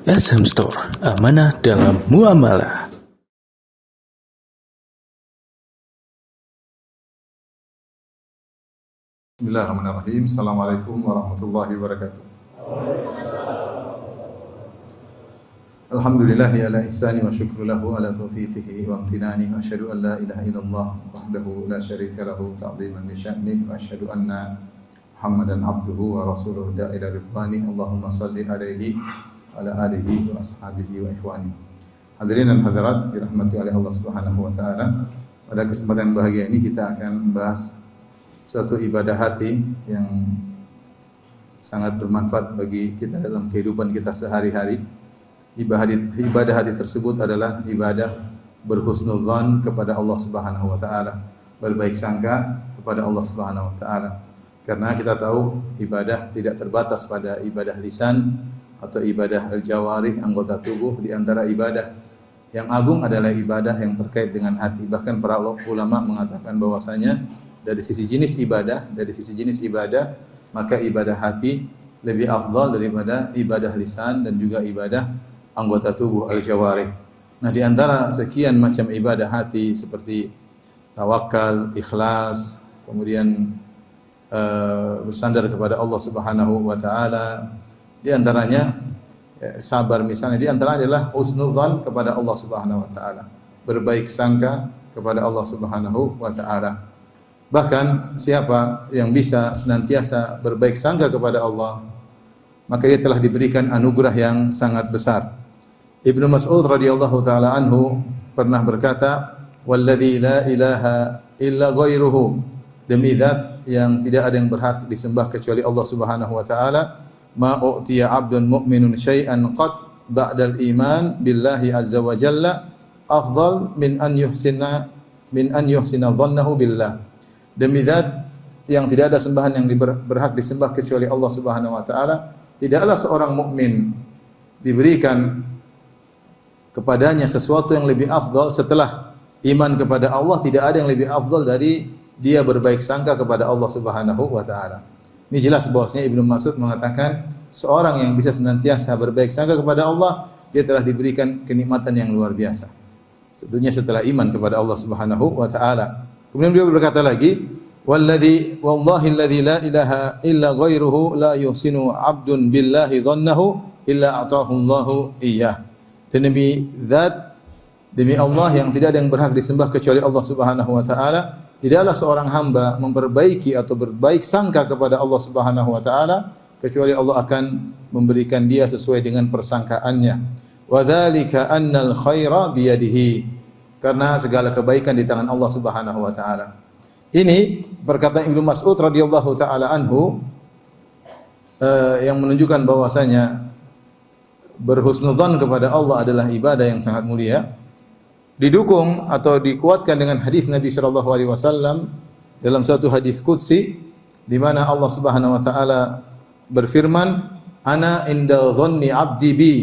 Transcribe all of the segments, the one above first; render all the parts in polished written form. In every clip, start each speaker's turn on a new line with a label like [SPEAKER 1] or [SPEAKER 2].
[SPEAKER 1] SM Store, amanah dalam muamalah.
[SPEAKER 2] Bismillahirrahmanirrahim. Assalamualaikum warahmatullahi wabarakatuh. Alhamdulillahi ala ihsani wa syukru lahu ala taufiqihi wa amtinani wa asyhadu an la ilaha illallah wahdahu la syarika lahu ta'ziman li sya'ni wa asyhadu anna Muhammadan abduhu wa rasuluhu da'ila ridwani. Allahumma salli alaihi wa ala alihi wa ashabihi wa ikhwani. Hadirin dan hadirat dirahmati oleh Allah Subhanahu wa taala. Pada kesempatan bahagia ini kita akan membahas suatu ibadah hati yang sangat bermanfaat bagi kita dalam kehidupan kita sehari-hari. Ibadah hati tersebut adalah ibadah berhusnudzan kepada Allah Subhanahu wa taala, berbaik sangka kepada Allah Subhanahu wa taala. Karena kita tahu ibadah tidak terbatas pada ibadah lisan atau ibadah al-jawarih, anggota tubuh. Di antara ibadah yang agung adalah ibadah yang terkait dengan hati. Bahkan para ulama mengatakan bahwasanya dari sisi jenis ibadah, maka ibadah hati lebih afdal daripada ibadah lisan dan juga ibadah anggota tubuh al-jawarih. Nah, di antara sekian macam ibadah hati seperti tawakal, ikhlas, kemudian bersandar kepada Allah Subhanahu wa taala, di antaranya sabar misalnya, di antaranya adalah husnudzan kepada Allah Subhanahu wa taala, berbaik sangka kepada Allah Subhanahu wa taala. Bahkan siapa yang bisa senantiasa berbaik sangka kepada Allah, maka dia telah diberikan anugerah yang sangat besar. Ibnu Mas'ud radhiyallahu taala anhu pernah berkata, "Walladzi la ilaha illa ghairuhu." Demi zat yang tidak ada yang berhak disembah kecuali Allah Subhanahu wa taala, "Ma u'tiya 'abdun mu'minun syai'an qad ba'dal iman billahi azza wa jalla afdal min an yuhsina dhannahu billah." Demi zat yang tidak ada sembahan yang berhak disembah kecuali Allah Subhanahu wa taala, tidaklah seorang mukmin diberikan kepadanya sesuatu yang lebih afdal setelah iman kepada Allah. Tidak ada yang lebih afdal dari dia berbaik sangka kepada Allah Subhanahu wa taala. Ini jelas bahwasanya Ibnu Mas'ud mengatakan seorang yang bisa senantiasa berbaik sangka kepada Allah, dia telah diberikan kenikmatan yang luar biasa. Tentunya setelah iman kepada Allah Subhanahu wa taala. Kemudian beliau berkata lagi, wallahi alladzi la ilaha illa ghairuhu la yuhsinu 'abdun billahi dhannahu illa a'tahu Allahu iyyah." Dan demi Allah yang tidak ada yang berhak disembah kecuali Allah Subhanahu wa taala, tidaklah seorang hamba memperbaiki atau berbaik sangka kepada Allah Subhanahu wa taala kecuali Allah akan memberikan dia sesuai dengan persangkaannya. Wa dzalika annal khaira biyadihi, karena segala kebaikan di tangan Allah Subhanahu wa taala. Ini perkataan Ibnu Mas'ud radhiyallahu taala anhu yang menunjukkan bahwasanya berhusnudzan kepada Allah adalah ibadah yang sangat mulia. Didukung atau dikuatkan dengan hadis Nabi sallallahu alaihi wasallam dalam suatu hadis qudsi di mana Allah Subhanahu wa taala berfirman, "Ana inda dhanni 'abdi bi."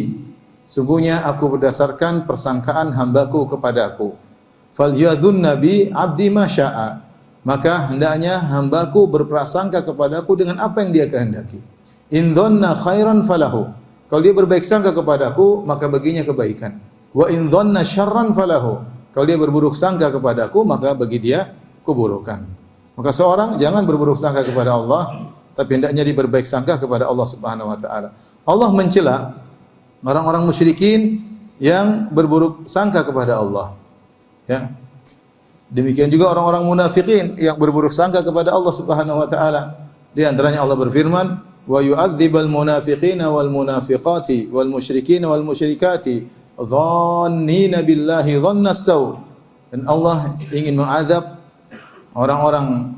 [SPEAKER 2] Sungguhnya aku berdasarkan persangkaan hambaku kepadaku. "Falyadhunna bi 'abdi ma syaa." Maka hendaknya hambaku berprasangka kepadaku dengan apa yang dia kehendaki. "In dhanna khairan falahu." Kalau dia berbaik sangka kepadaku, maka baginya kebaikan. Wa in dhanna syarran falahu. Kalau dia berburuk sangka kepadaku, maka bagi dia keburukan. Maka seorang jangan berburuk sangka kepada Allah, tapi hendaknya dia berbaik sangka kepada Allah Subhanahu wa taala. Allah mencela orang-orang musyrikin yang berburuk sangka kepada Allah. Ya. Demikian juga orang-orang munafikin yang berburuk sangka kepada Allah Subhanahu wa taala. Di antaranya Allah berfirman, "Wa yu'adzibal munafiqina wal munafiqati wal musyrikina wal musyrikati dhannina billahi dhannas saw." Dan Allah ingin mengazab orang-orang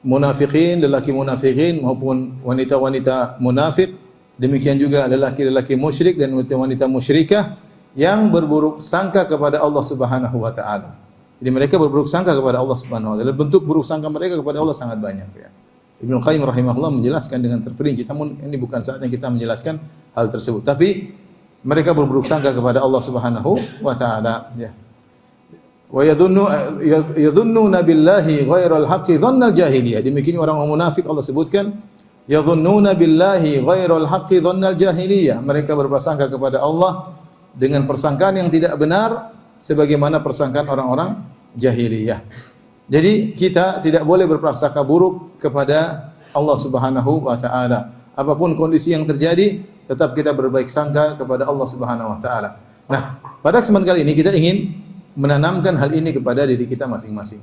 [SPEAKER 2] munafikin, lelaki munafikin maupun wanita-wanita munafik, demikian juga lelaki-lelaki musyrik dan wanita-wanita musyrikah yang berburuk sangka kepada Allah Subhanahu wa taala. Jadi mereka berburuk sangka kepada Allah Subhanahu wa taala. Bentuk buruk sangka mereka kepada Allah sangat banyak, ya. Ibnu Qayyim rahimahullah menjelaskan dengan terperinci, namun ini bukan saatnya kita menjelaskan hal tersebut. Tapi mereka berburuk sangka kepada Allah Subhanahu wa taala, ya. Wa yadhunnuna billahi ghairal haqqi dhannal jahiliyah. Demikian orang munafik Allah sebutkan, Yadhunnuna billahi ghairal haqqi dhannal jahiliyah. Mereka berprasangka kepada Allah dengan persangkaan yang tidak benar sebagaimana persangkaan orang-orang jahiliyah. Jadi kita tidak boleh berprasangka buruk kepada Allah Subhanahu wa taala. Apapun kondisi yang terjadi, tetap kita berbaik sangka kepada Allah Subhanahu wa taala. Nah, pada kesempatan kali ini kita ingin menanamkan hal ini kepada diri kita masing-masing.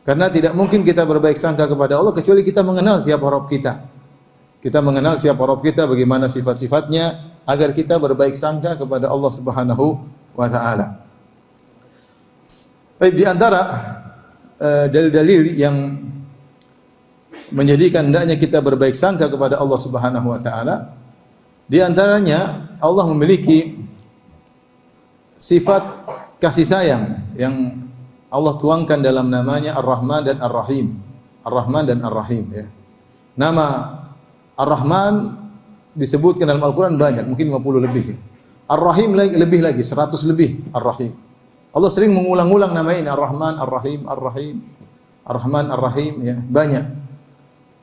[SPEAKER 2] Karena tidak mungkin kita berbaik sangka kepada Allah kecuali kita mengenal siapa Rabb kita. Kita mengenal siapa Rabb kita, bagaimana sifat-sifatnya, agar kita berbaik sangka kepada Allah Subhanahu wa taala. Baik, di antara dalil-dalil yang menjadikan hendaknya kita berbaik sangka kepada Allah Subhanahu wa taala, di antaranya Allah memiliki sifat kasih sayang yang Allah tuangkan dalam namanya Ar-Rahman dan Ar-Rahim. Ar-Rahman dan Ar-Rahim, ya. Nama Ar-Rahman disebutkan dalam Al-Quran banyak, mungkin 50 lebih. Ar-Rahim lebih lagi, 100 lebih Ar-Rahim. Allah sering mengulang-ulang nama ini, Ar-Rahman, Ar-Rahim, Ar-Rahim, Ar-Rahman, Ar-Rahim, ya, banyak.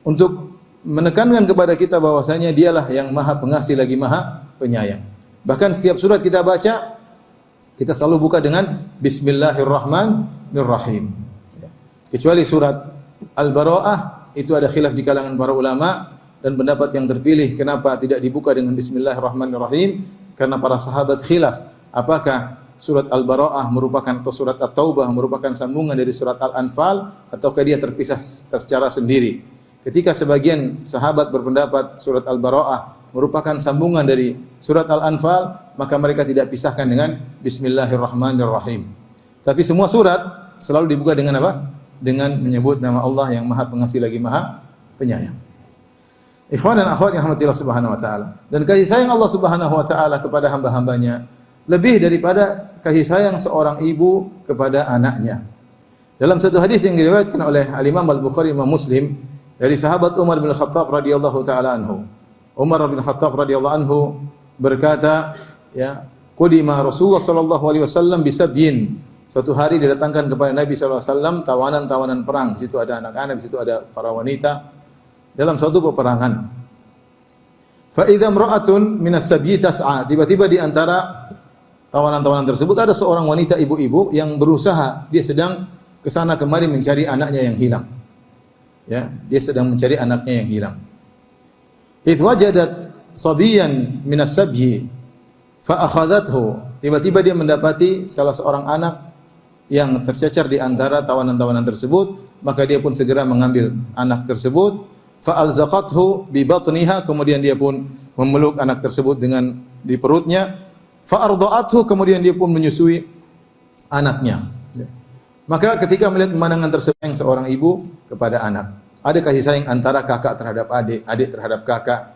[SPEAKER 2] Untuk menekankan kepada kita bahwasanya dialah yang maha pengasih lagi maha penyayang. Bahkan setiap surat kita baca, kita selalu buka dengan Bismillahirrahmanirrahim. Kecuali surat Al-Bara'ah, itu ada khilaf di kalangan para ulama, dan pendapat yang terpilih kenapa tidak dibuka dengan Bismillahirrahmanirrahim, karena para sahabat khilaf apakah surat Al-Bara'ah merupakan atau surat At-Taubah merupakan sambungan dari surat Al-Anfal ataukah dia terpisah secara sendiri. Ketika sebagian sahabat berpendapat surat Al-Bara'ah merupakan sambungan dari surat Al-Anfal, maka mereka tidak pisahkan dengan Bismillahirrahmanirrahim. Tapi semua surat selalu dibuka dengan apa? Dengan menyebut nama Allah yang Maha Pengasih lagi Maha Penyayang. Ikhwan dan akhwat yang rahmatillah Subhanahu wa taala. Dan kasih sayang Allah Subhanahu wa taala kepada hamba-hambanya lebih daripada kasih sayang seorang ibu kepada anaknya. Dalam satu hadis yang diriwayatkan oleh Al-Imam Al-Bukhari, Imam Muslim, dari sahabat Umar bin Khattab radhiyallahu taala anhu. Umar bin Khattab radhiyallahu anhu berkata, ya, qudima Rasulullah sallallahu alaihi wasallam bisabyin. Suatu hari didatangkan kepada Nabi sallallahu alaihi wasallam tawanan-tawanan perang. Di situ ada anak-anak, di situ ada para wanita dalam suatu peperangan. Fa idza imra'atun minas sabyi tas'a. Tiba-tiba di antara tawanan-tawanan tersebut ada seorang wanita ibu-ibu yang berusaha, dia sedang ke sana kemari mencari anaknya yang hilang. Ya, dia sedang mencari anaknya yang hilang. Idh wajadat sabiyan minas sabyi fa akhadhathu. Tiba-tiba dia mendapati salah seorang anak yang tercecer di antara tawanan-tawanan tersebut, maka dia pun segera mengambil anak tersebut, fa alzaqathu bi batniha, kemudian dia pun memeluk anak tersebut dengan di perutnya, fa arda'athu, kemudian dia pun menyusui anaknya. Maka ketika melihat pemandangan tersebut seorang ibu kepada anak, ada kasih sayang antara kakak terhadap adik, adik terhadap kakak,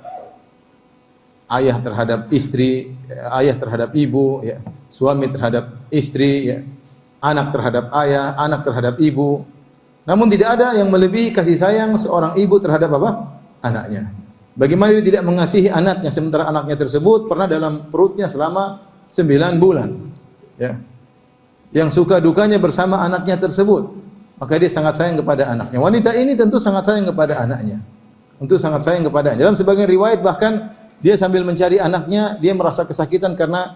[SPEAKER 2] ayah terhadap istri, ayah terhadap ibu, ya, suami terhadap istri, ya, anak terhadap ayah, anak terhadap ibu. Namun tidak ada yang melebihi kasih sayang seorang ibu terhadap apa? Anaknya. Bagaimana dia tidak mengasihi anaknya sementara anaknya tersebut pernah dalam perutnya selama 9 bulan. Ya. Yang suka dukanya bersama anaknya tersebut. Maka dia sangat sayang kepada anaknya. Wanita ini tentu sangat sayang kepada anaknya. Tentu sangat sayang kepadanya. Dalam sebagian riwayat bahkan dia sambil mencari anaknya, dia merasa kesakitan karena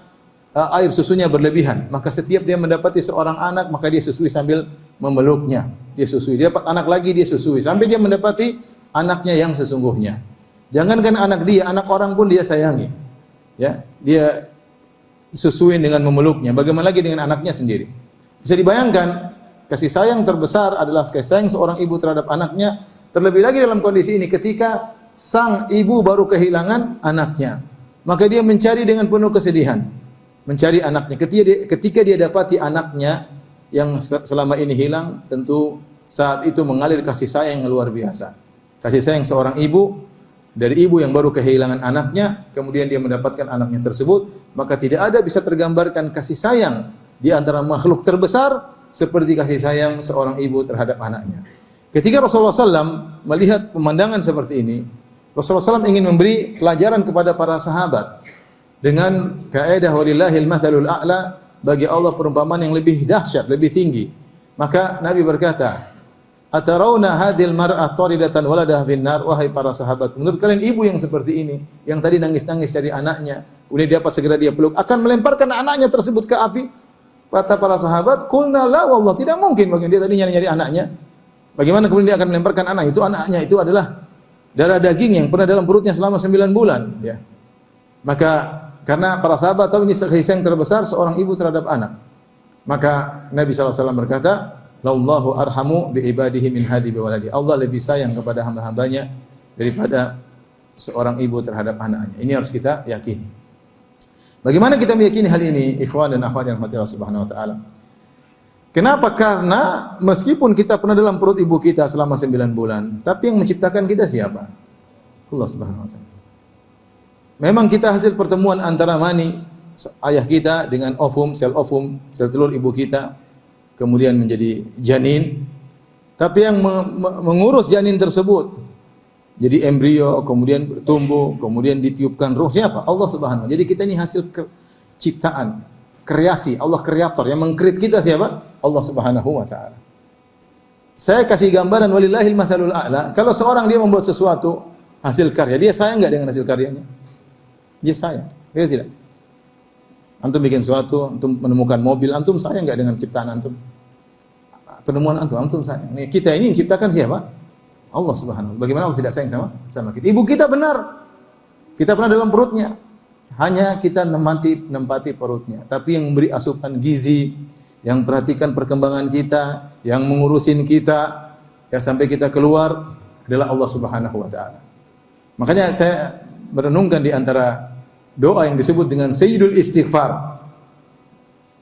[SPEAKER 2] air susunya berlebihan. Maka setiap dia mendapati seorang anak, maka dia susui sambil memeluknya. Dia susui. Dia dapat anak lagi, dia susui. Sampai dia mendapati anaknya yang sesungguhnya. Jangankan anak dia, anak orang pun dia sayangi. Ya, dia susui dengan memeluknya. Bagaimana lagi dengan anaknya sendiri? Bisa dibayangkan, kasih sayang terbesar adalah kasih sayang seorang ibu terhadap anaknya. Terlebih lagi dalam kondisi ini ketika sang ibu baru kehilangan anaknya. Maka dia mencari dengan penuh kesedihan. Mencari anaknya. Ketika dia dapati anaknya yang selama ini hilang, tentu saat itu mengalir kasih sayang yang luar biasa. Kasih sayang seorang ibu, dari ibu yang baru kehilangan anaknya, kemudian dia mendapatkan anaknya tersebut, maka tidak ada bisa tergambarkan kasih sayang di antara makhluk terbesar seperti kasih sayang seorang ibu terhadap anaknya. Ketika Rasulullah SAW melihat pemandangan seperti ini, Rasulullah SAW ingin memberi pelajaran kepada para sahabat dengan kaidah walillahil mathalul a'la, bagi Allah perumpamaan yang lebih dahsyat, lebih tinggi. Maka Nabi berkata, Atarawna hadhil mar'ah taridatan waladaha finnar, wahai para sahabat, menurut kalian ibu yang seperti ini, yang tadi nangis-nangis cari anaknya, kemudian dapat segera dia peluk, akan melemparkan anaknya tersebut ke api? Kata para sahabat, qulna la wallah, tidak mungkin bagi dia tadi nyari-nyari anaknya. Bagaimana kemudian dia akan melemparkan anak itu? Anaknya itu adalah darah daging yang pernah dalam perutnya selama 9 bulan, ya. Maka karena para sahabat tahu ini kasih sayang terbesar seorang ibu terhadap anak. Maka Nabi SAW berkata, "Lallahu arhamu bi ibadihi min hadi bi waladi." Allah lebih sayang kepada hamba-hambanya daripada seorang ibu terhadap anaknya. Ini harus kita yakini. Bagaimana kita meyakini hal ini, ikhwan dan akhwat yang dirahmati Allah Subhanahu wa taala? Kenapa? Karena meskipun kita pernah dalam perut ibu kita selama 9 bulan, tapi yang menciptakan kita siapa? Allah Subhanahu wa taala. Memang kita hasil pertemuan antara mani ayah kita dengan sel telur ibu kita, kemudian menjadi janin. Tapi yang mengurus janin tersebut jadi embrio, kemudian bertumbuh, kemudian ditiupkan ruh, siapa? Allah Subhanahu wa taala. Jadi kita ini hasil ciptaan, kreasi, Allah kreator. Yang mengkreat kita siapa? Allah Subhanahu wa taala. Saya kasih gambaran walillahil mathalul a'la. Kalau seorang dia membuat sesuatu hasil karya, dia sayang enggak dengan hasil karyanya? Dia sayang. Dia tidak. Antum bikin sesuatu, antum menemukan mobil, antum sayang enggak dengan ciptaan antum? Penemuan antum sayang. Nih, kita ini menciptakan siapa? Allah Subhanahu wa taala. Bagaimana Allah tidak sayang sama kita? Ibu kita benar. Kita pernah dalam perutnya. Hanya kita nempati perutnya. Tapi yang memberi asupan gizi, yang perhatikan perkembangan kita, yang mengurusin kita, ya sampai kita keluar adalah Allah Subhanahu wa taala. Makanya saya merenungkan di antara doa yang disebut dengan Sayyidul Istighfar.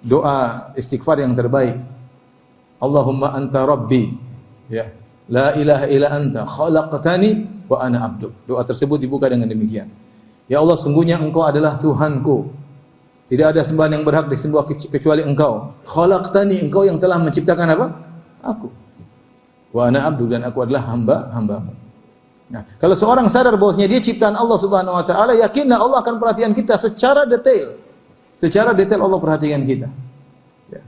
[SPEAKER 2] Doa istighfar yang terbaik. Allahumma anta rabbi, ya. La ilaha illa anta khalaqtani wa ana abduk. Doa tersebut dibuka dengan demikian. Ya Allah, sungguhnya Engkau adalah Tuhanku. Tidak ada sembahan yang berhak disembah kecuali Engkau. Khalaqtani, Engkau yang telah menciptakan apa? Aku. Wa ana abduk, dan aku adalah hamba-hambamu. Nah, kalau seorang sadar bahwasanya dia ciptaan Allah Subhanahu wa taala, yakinlah Allah akan perhatian kita secara detail. Secara detail Allah perhatikan kita. Ya.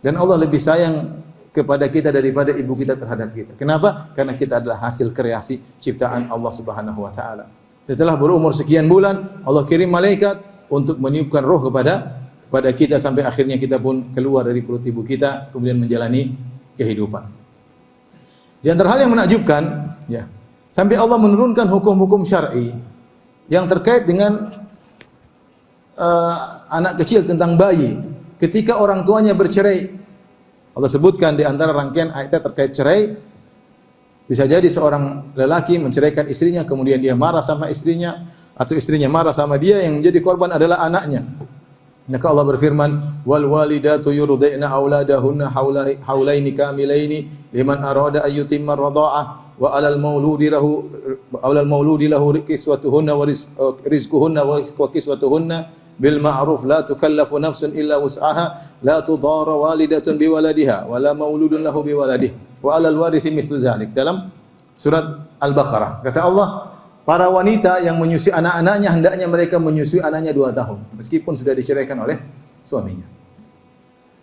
[SPEAKER 2] Dan Allah lebih sayang kepada kita daripada ibu kita terhadap kita. Kenapa? Karena kita adalah hasil kreasi ciptaan Allah Subhanahu wa taala. Setelah berumur sekian bulan, Allah kirim malaikat untuk meniupkan roh kepada kita sampai akhirnya kita pun keluar dari perut ibu kita kemudian menjalani kehidupan. Di antara hal yang menakjubkan, ya, sampai Allah menurunkan hukum-hukum syar'i yang terkait dengan anak kecil, tentang bayi ketika orang tuanya bercerai. Allah sebutkan di antara rangkaian ayat terkait cerai, bisa jadi seorang lelaki menceraikan istrinya, kemudian dia marah sama istrinya, atau istrinya marah sama dia, yang menjadi korban adalah anaknya. Maka Allah berfirman, wal walidatu yurdi'na auladahunna haulaini kamilaini liman arada ayyutimma radha'ah wa 'alal mauludi lahu kiswatuhunna wa rizquhunna wa kiswatuhunna bil ma'ruf la tukallafu nafsun illa wus'aha la tudara walidatun biwaladiha wa la mauludun lahu biwaladihi wa 'alal warithi mithlu dzalik. Dalam surat Al-Baqarah kata Allah, para wanita yang menyusui anak-anaknya hendaknya mereka menyusui anaknya 2 tahun meskipun sudah diceraikan oleh suaminya.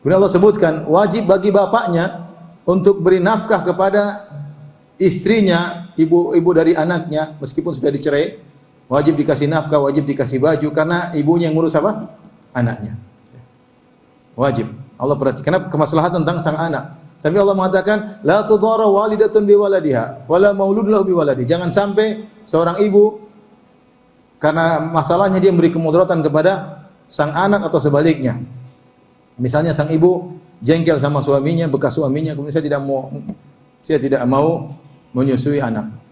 [SPEAKER 2] Kemudian Allah sebutkan wajib bagi bapaknya untuk beri nafkah kepada istrinya, ibu dari anaknya meskipun sudah dicerai. Wajib dikasih nafkah, wajib dikasih baju, karena ibunya yang ngurus apa? Anaknya. Wajib. Allah perhatikan karena kemaslahatan tentang sang anak. Sampai Allah mengatakan, la tudara walidatun biwaladiha wala mauludun lahu biwaladihi. Jangan sampai seorang ibu karena masalahnya dia memberi kemudaratan kepada sang anak atau sebaliknya. Misalnya sang ibu jengkel sama suaminya, bekas suaminya, kemudian saya tidak mau menyusui anak.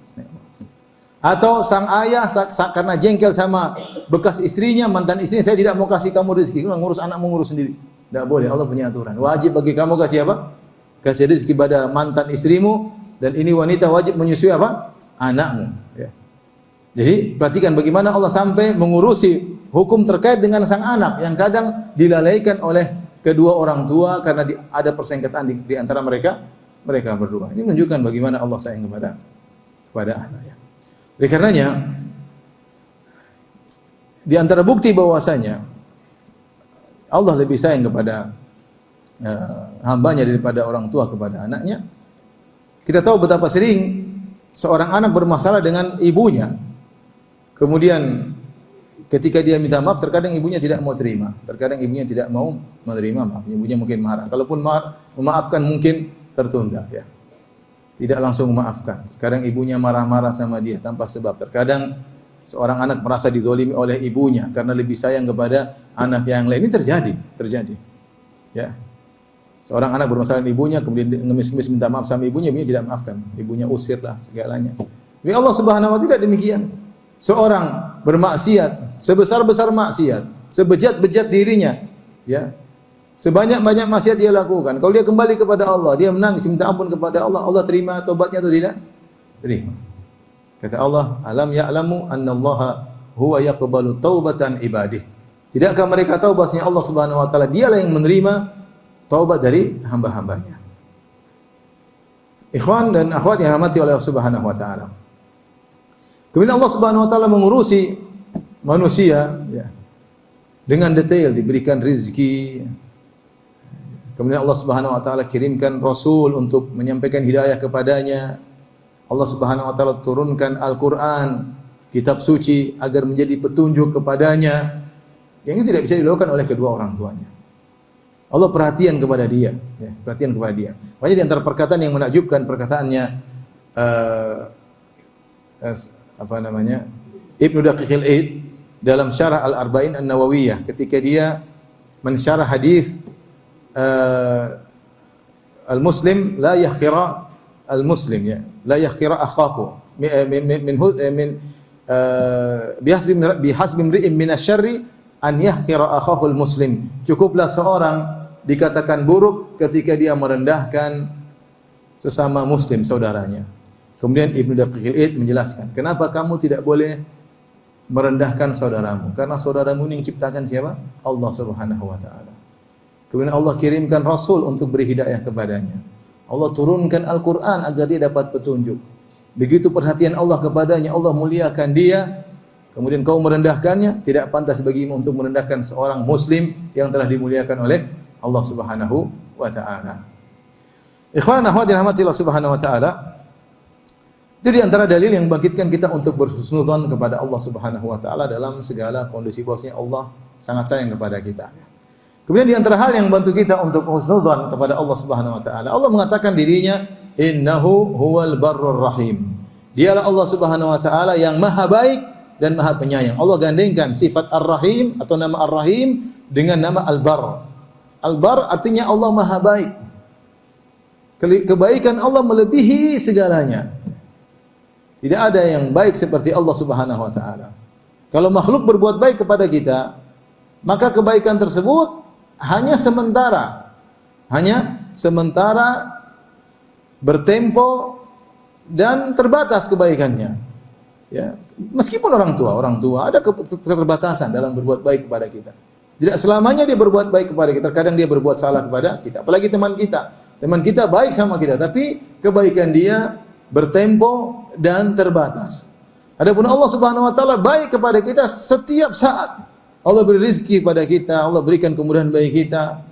[SPEAKER 2] Atau sang ayah karena jengkel sama bekas istrinya, mantan istrinya, saya tidak mau kasih kamu rezeki, ngurus anak, mengurus sendiri. Tidak boleh, Allah punya aturan. Wajib bagi kamu kasih apa? Kasih rezeki pada mantan istrimu, dan ini wanita wajib menyusui apa? Anakmu. Ya. Jadi perhatikan bagaimana Allah sampai mengurusi hukum terkait dengan sang anak yang kadang dilalaikan oleh kedua orang tua karena ada persengketaan di antara mereka berdua. Ini menunjukkan bagaimana Allah sayang kepada anak. Ya. Oleh karenanya, di antara bukti bahwasanya Allah lebih sayang kepada hambanya daripada orang tua kepada anaknya Kita tahu betapa sering seorang anak bermasalah dengan ibunya. Kemudian ketika dia minta maaf, terkadang ibunya tidak mau terima. Terkadang ibunya tidak mau menerima maaf. Ibunya mungkin marah. Kalaupun memaafkan mungkin tertunda, ya. Tidak langsung memaafkan. Kadang ibunya marah-marah sama dia tanpa sebab. Terkadang seorang anak merasa dizalimi oleh ibunya karena lebih sayang kepada anak yang lain. Ini terjadi. Ya. Seorang anak bermasalah dengan ibunya, kemudian ngemis-ngemis minta maaf sama ibunya tidak maafkan. Ibunya usirlah segalanya. Tapi Allah Subhanahu wa taala tidak demikian. Seorang bermaksiat, sebesar-besar maksiat, sebejat-bejat dirinya, ya. Sebanyak-banyak maksiat dia lakukan. Kalau dia kembali kepada Allah, dia menangis minta ampun kepada Allah, Allah terima tobatnya atau tidak? Terima. Kata Allah, "Alam ya'lamu annallaha huwa yaqbalu taubatan ibadih." Tidakkah mereka tahu bahwasanya Allah Subhanahu wa taala dialah yang menerima taubat dari hamba-hambanya. Ikhwan dan akhwat yang dirahmati oleh Allah Subhanahu wa taala. Kemudian Allah Subhanahu wa taala mengurusi manusia, ya, dengan detail, diberikan rizki. Kemudian Allah Subhanahu wa taala kirimkan rasul untuk menyampaikan hidayah kepadanya. Allah Subhanahu wa taala turunkan Al-Qur'an, kitab suci agar menjadi petunjuk kepadanya. Yang ini tidak bisa dilakukan oleh kedua orang tuanya. Allah perhatian kepada dia, ya, perhatian kepada dia. Makanya di antara perkataan yang menakjubkan perkataannya Ibnu Daqiqil Aid dalam Syarah Al-Arba'in An-Nawawiyah ketika dia mensyarah hadis al-muslim la yakhira al-muslim, ya, la yakhira akhahu bihasbi imri'in min asy-syarri an yahqira akhahu al-muslim. Cukuplah seorang dikatakan buruk ketika dia merendahkan sesama muslim saudaranya. Kemudian Ibnu Daqiqil Aid menjelaskan, kenapa kamu tidak boleh merendahkan saudaramu? Karena saudaramu ini yang ciptakan siapa? Allah Subhanahu wa taala. Kemudian Allah kirimkan rasul untuk beri hidayah kepadanya. Allah turunkan Al-Qur'an agar dia dapat petunjuk. Begitu perhatian Allah kepadanya, Allah muliakan dia. Kemudian kau merendahkannya, tidak pantas bagimu untuk merendahkan seorang muslim yang telah dimuliakan oleh Allah Subhanahu wa taala. Ikhwan dan akhwat dirahmati Allah Subhanahu wa taala. Itu di antara dalil yang membangkitkan kita untuk berhusnudzon kepada Allah Subhanahu wa taala dalam segala kondisi, bahwasanya Allah sangat sayang kepada kita. Kemudian di antara hal yang membantu kita untuk husnudzon kepada Allah Subhanahu wa taala, Allah mengatakan dirinya innahu huwal barrur rahim. Dialah Allah Subhanahu wa taala yang maha baik dan maha penyayang. Allah gandengkan sifat Ar-Rahim atau nama Ar-Rahim dengan nama Al-Barr. Al-Barr artinya Allah maha baik. Kebaikan Allah melebihi segalanya. Tidak ada yang baik seperti Allah Subhanahu wa taala. Kalau makhluk berbuat baik kepada kita, maka kebaikan tersebut hanya sementara. Hanya sementara, bertempo dan terbatas kebaikannya. Ya, meskipun orang tua ada keterbatasan dalam berbuat baik kepada kita. Tidak selamanya dia berbuat baik kepada kita, terkadang dia berbuat salah kepada kita. Apalagi teman kita. Teman kita baik sama kita, tapi kebaikan dia bertempo dan terbatas. Adapun Allah Subhanahu wa taala baik kepada kita setiap saat. Allah beri rezeki kepada kita, Allah berikan kemudahan bagi kita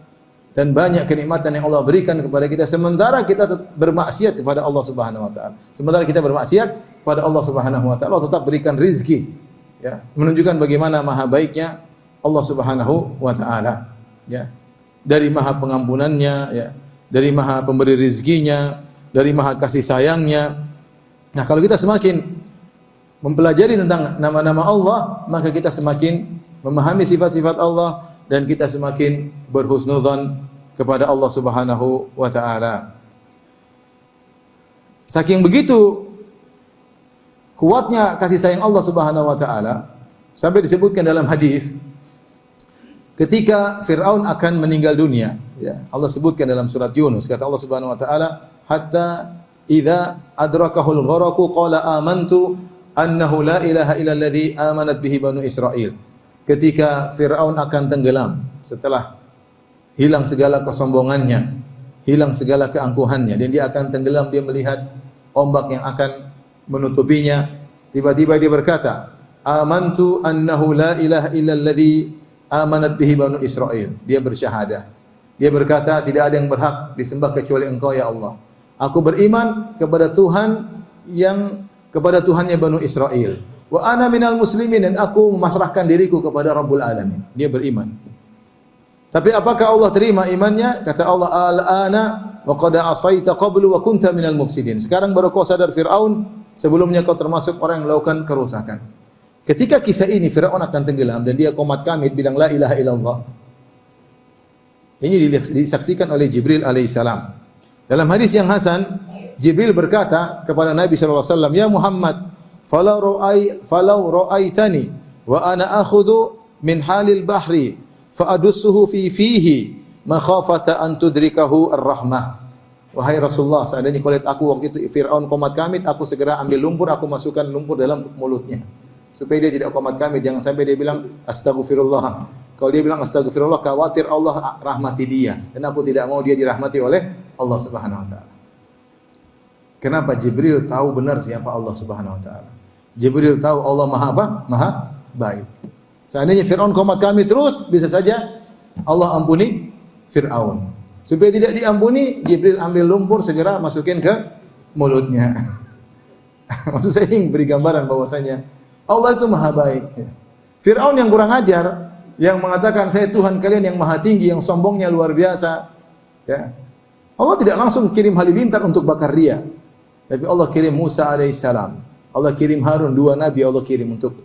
[SPEAKER 2] dan banyak kenikmatan yang Allah berikan kepada kita sementara kita bermaksiat kepada Allah Subhanahu wa taala. Sementara kita bermaksiat kepada Allah Subhanahu wa taala, Allah tetap berikan rezeki. Ya, menunjukkan bagaimana maha baiknya Allah Subhanahu wa taala. Ya. Dari maha pengampunannya, ya, dari maha pemberi rezekinya, dari maha kasih sayangnya. Nah, kalau kita semakin mempelajari tentang nama-nama Allah, maka kita semakin memahami sifat-sifat Allah dan kita semakin berhusnudzon kepada Allah Subhanahu wa taala. Saking begitu kuatnya kasih sayang Allah Subhanahu wa taala sampai disebutkan dalam hadis ketika Firaun akan meninggal dunia, ya, Allah sebutkan dalam surat Yunus, kata Allah Subhanahu wa taala, hatta idza adrakahul gharaqu qala amantu annahu la ilaha illa alladhi amanat bihi banu Israil. Ketika Firaun akan tenggelam, setelah hilang segala kesombongannya, hilang segala keangkuhannya, dan dia akan tenggelam, dia melihat ombak yang akan menutupinya. Tiba-tiba dia berkata, amantu annahu la ilaha illa alladhi amanat bihi banu Israil. Dia bersyahadah. Dia berkata, tidak ada yang berhak disembah kecuali Engkau ya Allah. Aku beriman kepada kepada Tuhannya Banu Israel. Wa ana minal muslimin, dan aku memasrahkan diriku kepada Rabbul Alamin. Dia beriman. Tapi apakah Allah terima imannya? Kata Allah, al-ana wa qad asaita qablu wa kunta minal mufsidin. Sekarang baru kau sadar Fir'aun, sebelumnya kau termasuk orang yang melakukan kerusakan. Ketika kisah ini Fir'aun akan tenggelam dan dia qomat kamit bilang la ilaha illallah. Ini disaksikan oleh Jibril alaihissalam. Dalam hadis yang hasan, Jibril berkata kepada Nabi sallallahu alaihi wasallam, "Ya Muhammad, falau ra'aitani wa ana akhudhu min halil bahri fa adussuhu fihi makhafata an tudrikahu ar-rahmah." Wahai Rasulullah, seandainya kau lihat aku waktu itu Fir'aun qomat kamit, aku segera ambil lumpur, aku masukkan lumpur dalam mulutnya. Supaya dia tidak qomat kamit, jangan sampai dia bilang astagfirullah. Kalau dia bilang astagfirullah, khawatir Allah rahmati dia, dan aku tidak mau dia dirahmati oleh Allah Subhanahu wa taala. Kenapa? Jibril tahu benar siapa Allah Subhanahu wa taala. Jibril tahu Allah Maha apa? Maha baik. Seandainya Fir'aun qomat kamit terus, bisa saja Allah ampuni Fir'aun. Supaya tidak diampuni, Jibril ambil lumpur segera masukin ke mulutnya. Maksud saya ingin beri gambaran bahwasanya Allah itu Maha baik. Fir'aun yang kurang ajar, yang mengatakan saya Tuhan kalian yang maha tinggi, yang sombongnya luar biasa, ya. Allah tidak langsung kirim halilintar untuk bakar dia, tapi Allah kirim Musa alaihissalam, Allah kirim Harun, dua nabi Allah kirim untuk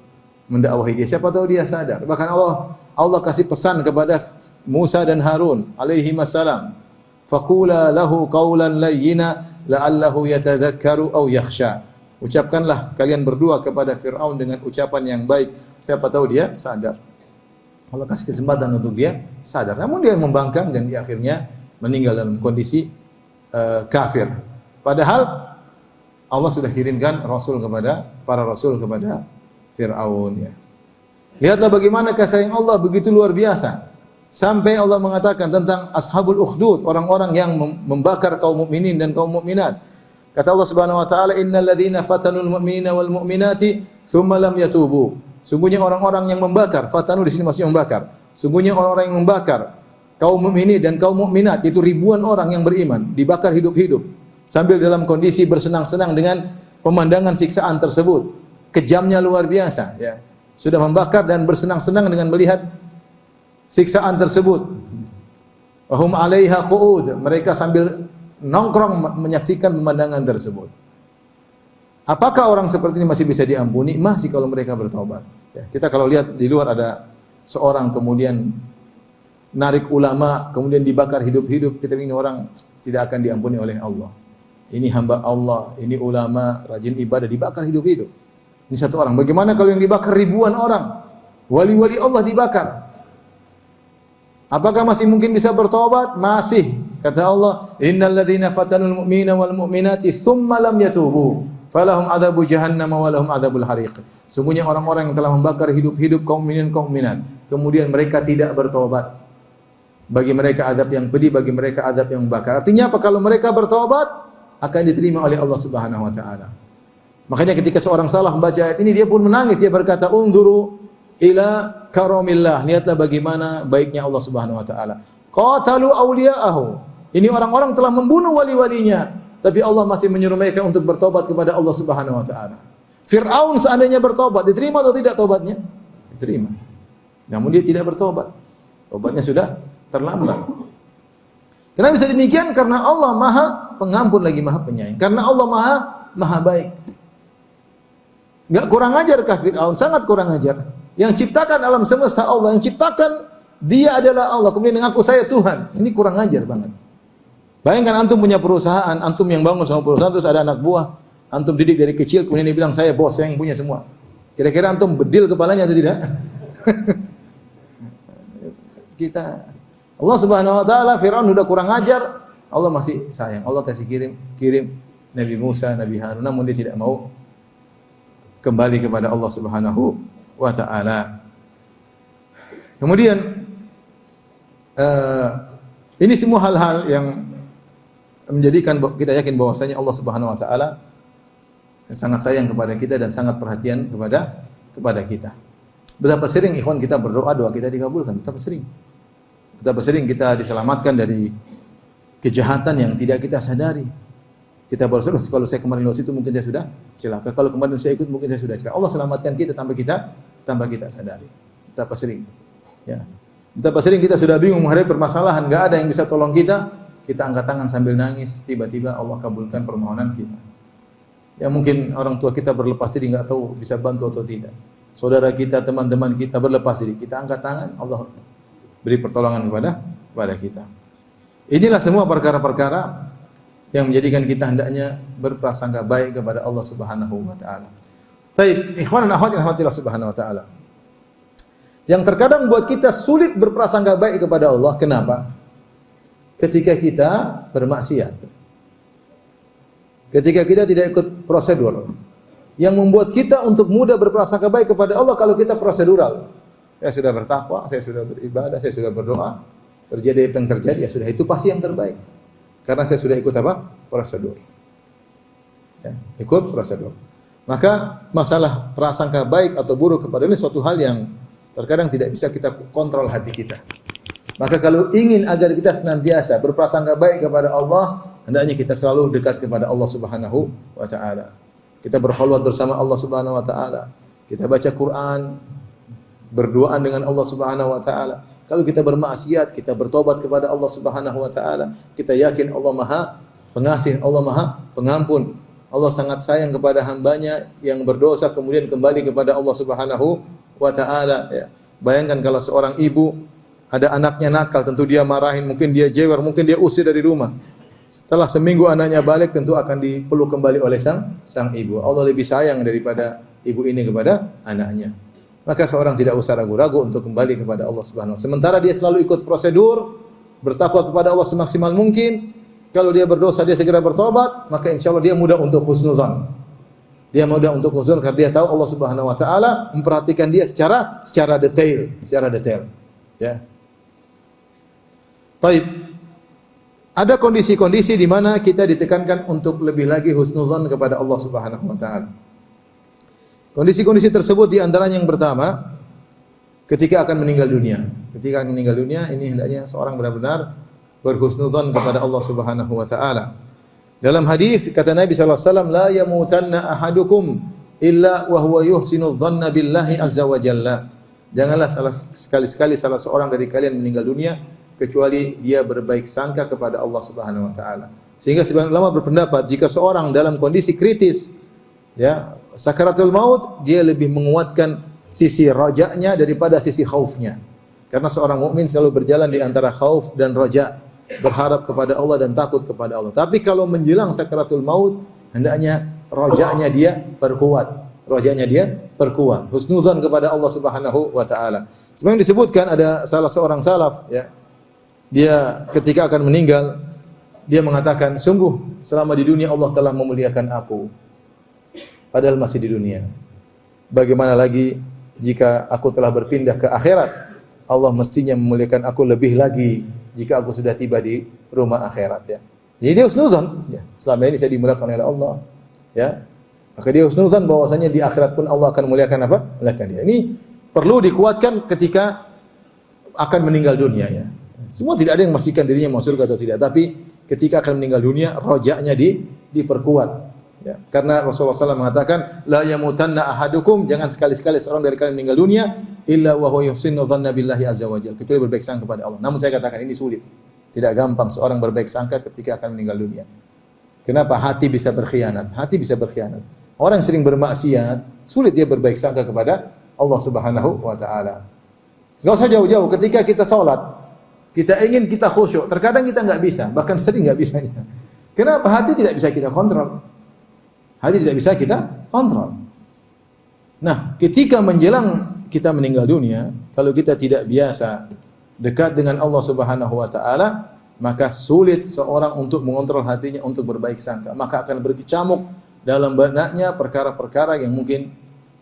[SPEAKER 2] mendakwahi dia. Siapa tahu dia sadar. Bahkan Allah kasih pesan kepada Musa dan Harun alaihimassalam, faqula lahu qawlan layyina la'allahu yatadzakkaru aw yakhsha. Ucapkanlah kalian berdua kepada Fir'aun dengan ucapan yang baik, siapa tahu dia sadar. Allah kasih kesempatan untuk dia sadar. Namun dia membangkang dan di akhirnya meninggal dalam kondisi kafir. Padahal Allah sudah kirimkan para rasul kepada Fir'aun, ya. Lihatlah bagaimana kasih sayang Allah begitu luar biasa. Sampai Allah mengatakan tentang ashabul ukhdud, orang-orang yang membakar kaum mukminin dan kaum mukminat. Kata Allah Subhanahu wa taala, innal ladzina fatanul mu'minina wal mu'minati tsumma lam yatubu. Sungguhnya orang-orang yang membakar, fatanu di sini maksudnya membakar. Sungguhnya orang-orang yang membakar kaum mukminin dan kaum mukminat, itu ribuan orang yang beriman, dibakar hidup-hidup sambil dalam kondisi bersenang-senang dengan pemandangan siksaan tersebut. Kejamnya luar biasa, ya. Sudah membakar dan bersenang-senang dengan melihat siksaan tersebut. Wa hum 'alaiha qu'ud, mereka sambil nongkrong menyaksikan pemandangan tersebut. Apakah orang seperti ini masih bisa diampuni? Masih kalau mereka bertobat. Ya, kita kalau lihat di luar ada seorang kemudian narik ulama, kemudian dibakar hidup-hidup, kita ingin orang tidak akan diampuni oleh Allah. Ini hamba Allah, ini ulama, rajin ibadah, dibakar hidup-hidup. Ini satu orang. Bagaimana kalau yang dibakar ribuan orang? Wali-wali Allah dibakar. Apakah masih mungkin bisa bertobat? Masih. Kata Allah, innal ladzina fatanul mu'mina wal mu'minati tsumma lam yatubu falahum adzabu jahannam wa lahum adzabul hariq. Sungguhnya orang-orang yang telah membakar hidup-hidup kaum mukminin kaum mukminat, kemudian mereka tidak bertobat, bagi mereka azab yang pedih, bagi mereka azab yang membakar. Artinya apa? Kalau mereka bertobat akan diterima oleh Allah Subhanahu wa taala. Makanya ketika seorang salah membaca ayat ini, dia pun menangis, dia berkata, "Unzuru ila karamillah." Lihatlah bagaimana baiknya Allah Subhanahu wa taala. Qatalu awliya'ahu. Ini orang-orang telah membunuh wali-walinya, tapi Allah masih menyuruh mereka untuk bertobat kepada Allah Subhanahu wa taala. Fir'aun seandainya bertobat, diterima atau tidak tobatnya? Diterima. Namun dia tidak bertobat. Tobatnya sudah terlambat. Kenapa bisa demikian? Karena Allah Maha Pengampun lagi Maha Penyayang. Karena Allah Maha baik. Enggak kurang ajar kah Fir'aun? Sangat kurang ajar. Yang ciptakan alam semesta Allah, yang ciptakan dia adalah Allah. Kemudian mengaku saya Tuhan. Ini kurang ajar banget. Bayangkan antum punya perusahaan, antum yang bangun sama perusahaan, terus ada anak buah, antum didik dari kecil, kemudian dia bilang saya bos, saya yang punya semua. Kira-kira antum bedil kepalanya atau tidak? Allah Subhanahu wa taala, Firaun sudah kurang ajar, Allah masih sayang. Allah kasih kirim Nabi Musa, Nabi Harun, namun dia tidak mau kembali kepada Allah Subhanahu wa taala. Kemudian ini semua hal-hal yang menjadikan kita yakin bahwasanya Allah Subhanahu wa taala sangat sayang kepada kita dan sangat perhatian kepada kita. Betapa sering ikhwan kita berdoa, doa kita dikabulkan. Betapa sering kita diselamatkan dari kejahatan yang tidak kita sadari. Kita bersuruh kalau saya kemarin lewat situ mungkin saya sudah celaka. Kalau kemarin saya ikut mungkin saya sudah celaka. Allah selamatkan kita tanpa kita sadari. Betapa sering. Ya. Betapa sering kita sudah bingung menghadapi permasalahan, enggak ada yang bisa tolong kita. Kita angkat tangan sambil nangis, tiba-tiba Allah kabulkan permohonan kita. Ya mungkin orang tua kita berlepas diri enggak tahu bisa bantu atau tidak. Saudara kita, teman-teman kita berlepas diri, kita angkat tangan, Allah beri pertolongan kepada kita. Inilah semua perkara-perkara yang menjadikan kita hendaknya berprasangka baik kepada Allah Subhanahu wa taala. Baik, ikhwan dan akhwat yang rahmatillah Subhanahu wa taala. Yang terkadang buat kita sulit berprasangka baik kepada Allah, kenapa? Ketika kita bermaksiat. Ketika kita tidak ikut prosedur. Yang membuat kita untuk mudah berprasangka baik kepada Allah kalau kita prosedural. Saya sudah bertakwa, saya sudah beribadah, saya sudah berdoa, terjadi apa yang terjadi, ya sudah itu pasti yang terbaik. Karena saya sudah ikut apa? Prosedur. Ya, ikut prosedur. Maka masalah prasangka baik atau buruk kepada ini suatu hal yang terkadang tidak bisa kita kontrol hati kita. Maka kalau ingin agar kita senantiasa berprasangka baik kepada Allah, hendaknya kita selalu dekat kepada Allah Subhanahu wa taala. Kita berkhalwat bersama Allah Subhanahu wa taala. Kita baca Quran, berduaan dengan Allah Subhanahu wa taala. Kalau kita bermaksiat, kita bertobat kepada Allah Subhanahu wa taala. Kita yakin Allah Maha Pengasih, Allah Maha Pengampun. Allah sangat sayang kepada hambanya yang berdosa kemudian kembali kepada Allah Subhanahu wa taala, ya. Bayangkan kalau seorang ibu ada anaknya nakal, tentu dia marahin, mungkin dia jewer, mungkin dia usir dari rumah. Setelah seminggu anaknya balik, tentu akan dipeluk kembali oleh sang ibu. Allah lebih sayang daripada ibu ini kepada anaknya. Maka seorang tidak usah ragu-ragu untuk kembali kepada Allah Subhanahu wa taala. Sementara dia selalu ikut prosedur, bertakwa kepada Allah semaksimal mungkin. Kalau dia berdosa dia segera bertobat, maka insyaallah dia mudah untuk husnuzan. Dia mudah untuk husnuzan karena dia tahu Allah Subhanahu wa taala memperhatikan dia secara detail, ya. Baik. Ada kondisi-kondisi di mana kita ditekankan untuk lebih lagi husnuzan kepada Allah Subhanahu wa taala. Kondisi-kondisi tersebut di antaranya yang pertama, ketika akan meninggal dunia. Ketika akan meninggal dunia, ini hendaknya seorang benar-benar berhusnudzan kepada Allah Subhanahu wa taala. Dalam hadis kata Nabi sallallahu alaihi wasallam, la yamutanna ahadukum illa wa huwa yuhsinu dhanna billahi azza wa jalla. Janganlah sekali-sekali salah seorang dari kalian meninggal dunia kecuali dia berbaik sangka kepada Allah Subhanahu wa taala. Sehingga sebagian ulama berpendapat jika seorang dalam kondisi kritis, ya, sakaratul maut, dia lebih menguatkan sisi raja'nya daripada sisi khaufnya. Karena seorang mukmin selalu berjalan di antara khauf dan raja, berharap kepada Allah dan takut kepada Allah. Tapi kalau menjelang sakaratul maut, hendaknya raja'nya dia perkuat. Raja'nya dia perkuat. Husnudzan kepada Allah Subhanahu wa taala. Sebenarnya disebutkan ada salah seorang salaf, ya. Dia ketika akan meninggal, dia mengatakan, sungguh selama di dunia Allah telah memuliakan aku. Padahal masih di dunia. Bagaimana lagi jika aku telah berpindah ke akhirat? Allah mestinya memuliakan aku lebih lagi jika aku sudah tiba di rumah akhirat, ya. Jadi dia husnuzan, ya. Selama ini saya dimuliakan oleh Allah, ya. Maka dia husnuzan bahwasanya di akhirat pun Allah akan memuliakan apa? Memuliakan dia. Ini perlu dikuatkan ketika akan meninggal dunia, ya. Semua tidak ada yang memastikan dirinya masuk surga atau tidak, tapi ketika akan meninggal dunia, roja'nya diperkuat. Ya, karena Rasulullah SAW mengatakan, la yamutanna ahadukum, jangan sekali-sekali seorang dari kalian meninggal dunia, illa wa huwa yuhsinu dhanna billahi azza wa jalla, kecuali berbaik sangka kepada Allah. Namun saya katakan ini sulit, tidak gampang seorang berbaik sangka ketika akan meninggal dunia. Kenapa? Hati bisa berkhianat, hati bisa berkhianat. Orang yang sering bermaksiat, sulit dia berbaik sangka kepada Allah Subhanahu wa taala. Enggak usah jauh-jauh, ketika kita salat, kita ingin kita khusyuk, terkadang kita enggak bisa, bahkan sering enggak bisanya. Kenapa? Hati tidak bisa kita kontrol. Hati tidak bisa kita kontrol. Nah, ketika menjelang kita meninggal dunia, kalau kita tidak biasa dekat dengan Allah Subhanahu wa taala, maka sulit seorang untuk mengontrol hatinya untuk berbaik sangka. Maka akan berkecamuk dalam benaknya perkara-perkara yang mungkin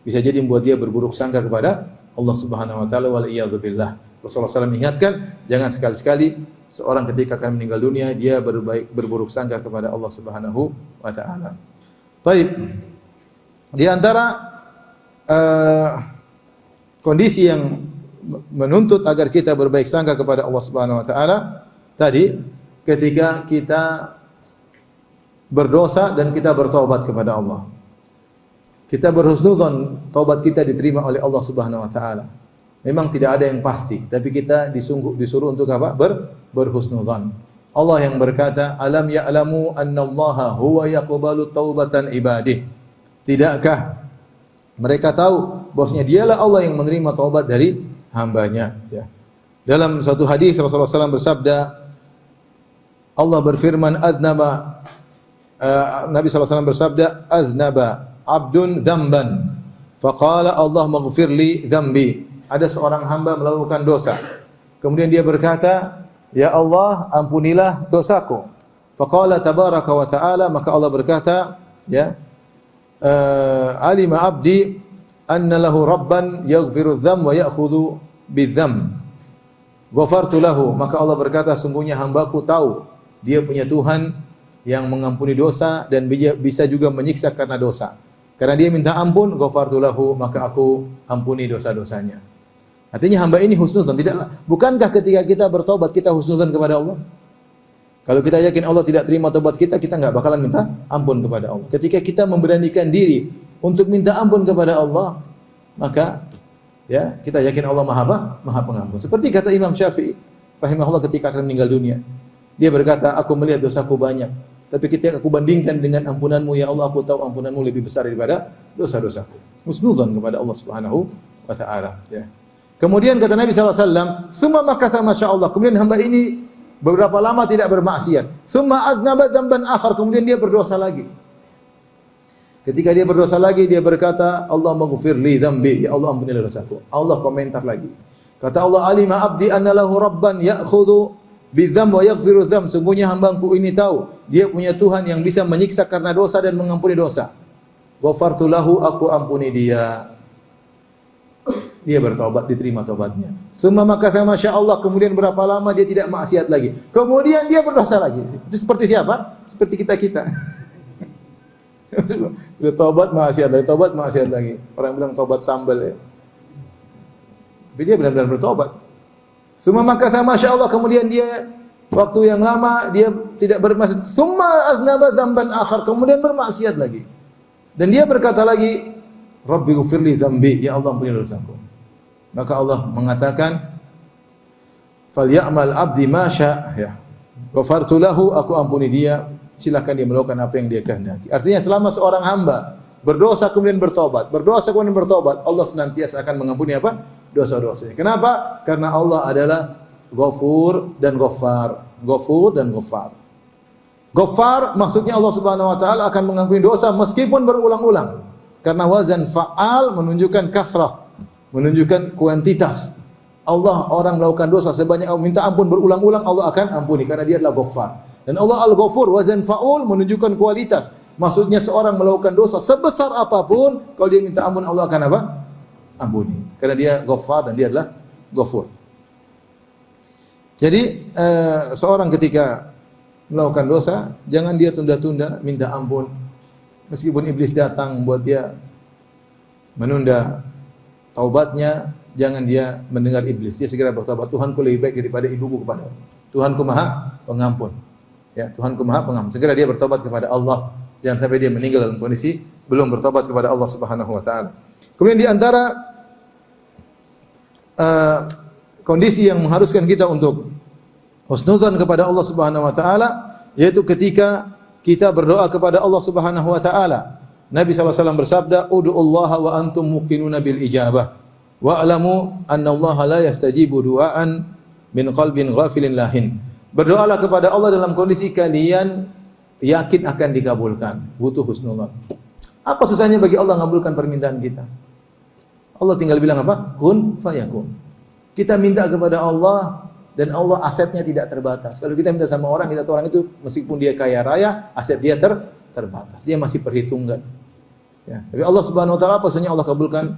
[SPEAKER 2] bisa jadi membuat dia berburuk sangka kepada Allah Subhanahu wa taala, wal iyadzu billah. Rasulullah SAW ingatkan, jangan sekali-sekali seorang ketika akan meninggal dunia dia berburuk sangka kepada Allah Subhanahu wa taala. Baik. Di antara kondisi yang menuntut agar kita berbaik sangka kepada Allah Subhanahu wa taala tadi, ketika kita berdosa dan kita bertobat kepada Allah. Kita berhusnudzon, taubat kita diterima oleh Allah Subhanahu wa taala. Memang tidak ada yang pasti, tapi kita disuruh untuk apa? Berhusnudzon. Allah yang berkata, "Alam ya'lamu annallaha huwa yaqbalu taubatan ibadih." Tidakkah mereka tahu bahwasanya dialah Allah yang menerima taubat dari hambanya, ya. Dalam suatu hadis Rasulullah SAW bersabda, Allah berfirman, Nabi SAW bersabda, "Aznaba abdun dzamban, faqala Allah maghfirli dzambi." Ada seorang hamba melakukan dosa. Kemudian dia berkata, "Ya Allah, ampunilah dosaku." Faqala tabaraka wa ta'ala, maka Allah berkata, ya, "Alima abdi anna lahu rabban yaghfiru dzam wa ya'khudhu bidzam. Ghafartu lahu." Maka Allah berkata, sungguhnya hambaku tahu dia punya Tuhan yang mengampuni dosa dan bisa juga menyiksa karena dosa. Karena dia minta ampun, ghafartu lahu, maka aku ampuni dosa-dosanya. Artinya hamba ini husnudzon. Bukankah ketika kita bertobat kita husnudzon kepada Allah? Kalau kita yakin Allah tidak terima tobat kita, kita enggak bakalan minta ampun kepada Allah. Ketika kita memberanikan diri untuk minta ampun kepada Allah, maka ya, kita yakin Allah Maha Pengampun. Seperti kata Imam Syafi'i rahimahullah ketika akan meninggal dunia. Dia berkata, "Aku melihat dosaku banyak, tapi ketika aku bandingkan dengan ampunanmu ya Allah, aku tahu ampunanmu lebih besar daripada dosa-dosaku." Husnudzon kepada Allah Subhanahu wa taala, ya. Kemudian kata Nabi sallallahu alaihi wasallam, "Tsumma makatha masyaallah." Kemudian hamba ini beberapa lama tidak bermaksiat. "Tsumma aznaba dzamban akhar." Kemudian dia berdosa lagi. Ketika dia berdosa lagi, dia berkata, "Allah maghfirli dzambi." Ya Allah, ampunilah dosaku. Allah komentar lagi. Kata Allah, "Alima abdi anna lahu rabban ya'khudhu bidzam wa yaghfiru dzam." Sungguhnya hambaku ini tahu dia punya Tuhan yang bisa menyiksa karena dosa dan mengampuni dosa. Ghafartu lahu, aku ampuni dia. Dia bertobat, diterima tobatnya. Summa makatha masyaallah, kemudian berapa lama dia tidak maksiat lagi. Kemudian dia berdosa lagi. Itu seperti siapa? Seperti kita-kita. Udah tobat maksiat lagi. Orang bilang tobat sambal, ya. Tapi dia benar-benar bertobat. Summa makatha masyaallah, kemudian dia waktu yang lama dia tidak bermaksiat. Summa aznaba dzamban akhar, kemudian bermaksiat lagi. Dan dia berkata lagi, "Rabbi ghfirli dzambi." Ya Allah, ampunilah dosaku. Maka Allah mengatakan, "Falyamal abdi ma syaa." Ya. Ghafartu lahu, aku ampuni dia. Silakan dia melakukan apa yang dia kehendaki. Artinya selama seorang hamba berdosa kemudian bertobat, Allah senantiasa akan mengampuni apa? Dosa-dosanya. Kenapa? Karena Allah adalah Ghafur dan Ghaffar. Ghafur dan Ghaffar. Ghaffar maksudnya Allah Subhanahu wa taala akan mengampuni dosa meskipun berulang-ulang. Karena wazan fa'al menunjukkan kathrah, menunjukkan kuantitas. Allah orang melakukan dosa sebanyak minta ampun berulang-ulang, Allah akan ampuni karena dia adalah Ghaffar. Dan Allah Al-Ghafur, wazan fa'ul menunjukkan kualitas. Maksudnya seorang melakukan dosa sebesar apapun, kalau dia minta ampun Allah akan apa? Ampuni. Karena dia Ghaffar dan dia adalah Ghafur. Jadi seorang ketika melakukan dosa, jangan dia tunda-tunda minta ampun. Meskipun iblis datang buat dia menunda taubatnya, jangan dia mendengar iblis. Dia segera bertobat. Tuhanku lebih baik daripada ibuku kepada Tuhanku Maha Pengampun. Ya, Tuhanku Maha Pengampun. Segera dia bertobat kepada Allah. Jangan sampai dia meninggal dalam kondisi belum bertobat kepada Allah Subhanahu wa taala. Kemudian di antara kondisi yang mengharuskan kita untuk husnudzon kepada Allah Subhanahu wa taala yaitu ketika kita berdoa kepada Allah Subhanahu wa taala. Nabi sallallahu alaihi wasallam bersabda, "Ud'ullaha wa antum muqinuna bil ijabah wa alamu anna Allah la yastajibu du'aan min qalbin ghafilin lahin." Berdoalah kepada Allah dalam kondisi kalian yakin akan dikabulkan. Butuh husnudzon. Apa susahnya bagi Allah mengabulkan permintaan kita? Allah tinggal bilang apa? Kun fayakun. Kita minta kepada Allah dan Allah asetnya tidak terbatas. Kalau kita minta sama orang, kita tahu orang itu meskipun dia kaya raya, aset dia terbatas. Dia masih perhitungan. Ya. Tapi Allah Subhanahu wa taala apa susahnya Allah kabulkan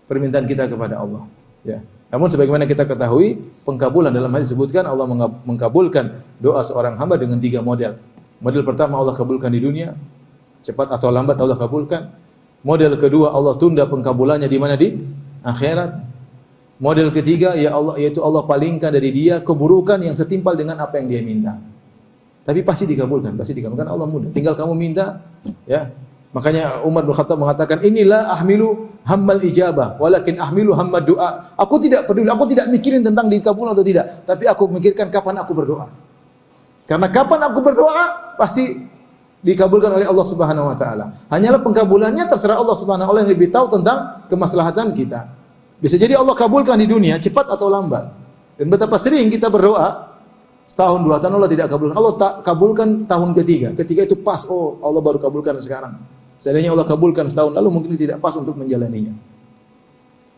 [SPEAKER 2] permintaan kita kepada Allah. Ya. Namun sebagaimana kita ketahui, pengkabulan dalam hadis disebutkan Allah mengkabulkan doa seorang hamba dengan 3 model. Model pertama Allah kabulkan di dunia, cepat atau lambat Allah kabulkan. Model kedua Allah tunda pengkabulannya di mana? Di akhirat. Model ketiga ya Allah, yaitu Allah palingkan dari dia keburukan yang setimpal dengan apa yang dia minta. Tapi pasti dikabulkan, pasti dikabulkan. Allah mudah. Tinggal kamu minta, ya. Makanya Umar bin Khattab mengatakan, inilah ahmilu hammal ijabah, walakin ahmilu hammad doa. Aku tidak peduli, aku tidak mikirin tentang dikabul atau tidak, tapi aku memikirkan kapan aku berdoa. Karena kapan aku berdoa, pasti dikabulkan oleh Allah Subhanahu wa taala. Hanyalah pengkabulannya terserah Allah Subhanahu wa taala yang lebih tahu tentang kemaslahatan kita. Bisa jadi Allah kabulkan di dunia cepat atau lambat. Dan betapa sering kita berdoa setahun, 2 tahun Allah tidak kabulkan. Allah tak kabulkan tahun ketiga. Ketika itu pas, oh Allah baru kabulkan sekarang. Seandainya Allah kabulkan setahun lalu mungkin tidak pas untuk menjalaninya.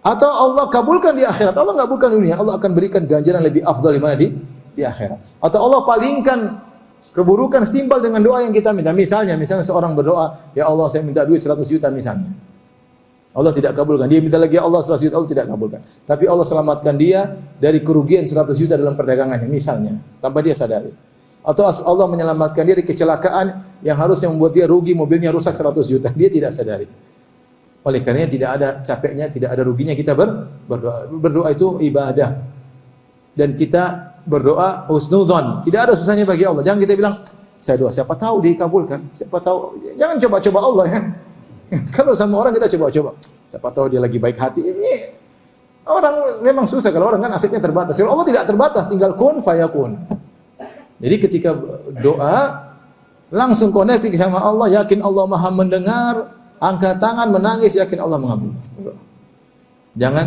[SPEAKER 2] Atau Allah kabulkan di akhirat. Allah enggak kabulkan di dunia, Allah akan berikan ganjaran lebih afdal di mana di akhirat. Atau Allah palingkan keburukan setimpal dengan doa yang kita minta. Misalnya seorang berdoa, ya Allah saya minta duit 100 juta misalnya. Allah tidak kabulkan. Dia minta lagi ya Allah 100 juta, Allah tidak kabulkan. Tapi Allah selamatkan dia dari kerugian 100 juta dalam perdagangannya misalnya, tanpa dia sadari. Atau Allah menyelamatkan dia dari kecelakaan yang harusnya membuat dia rugi, mobilnya rusak 100 juta. Dia tidak sadari. Oleh karenanya tidak ada capeknya, tidak ada ruginya kita berdoa. Berdoa itu ibadah. Dan kita berdoa husnudzon. Tidak ada susahnya bagi Allah. Jangan kita bilang, saya doa siapa tahu dikabulkan. Siapa tahu. Jangan coba-coba Allah ya. Kalau sama orang kita coba-coba. Siapa tahu dia lagi baik hati. Ini orang memang susah kalau orang kan asetnya terbatas. Kalau Allah tidak terbatas, tinggal kun fayakun. Jadi ketika doa langsung connecting sama Allah, yakin Allah Maha mendengar, angkat tangan menangis, yakin Allah mengabulkan. Jangan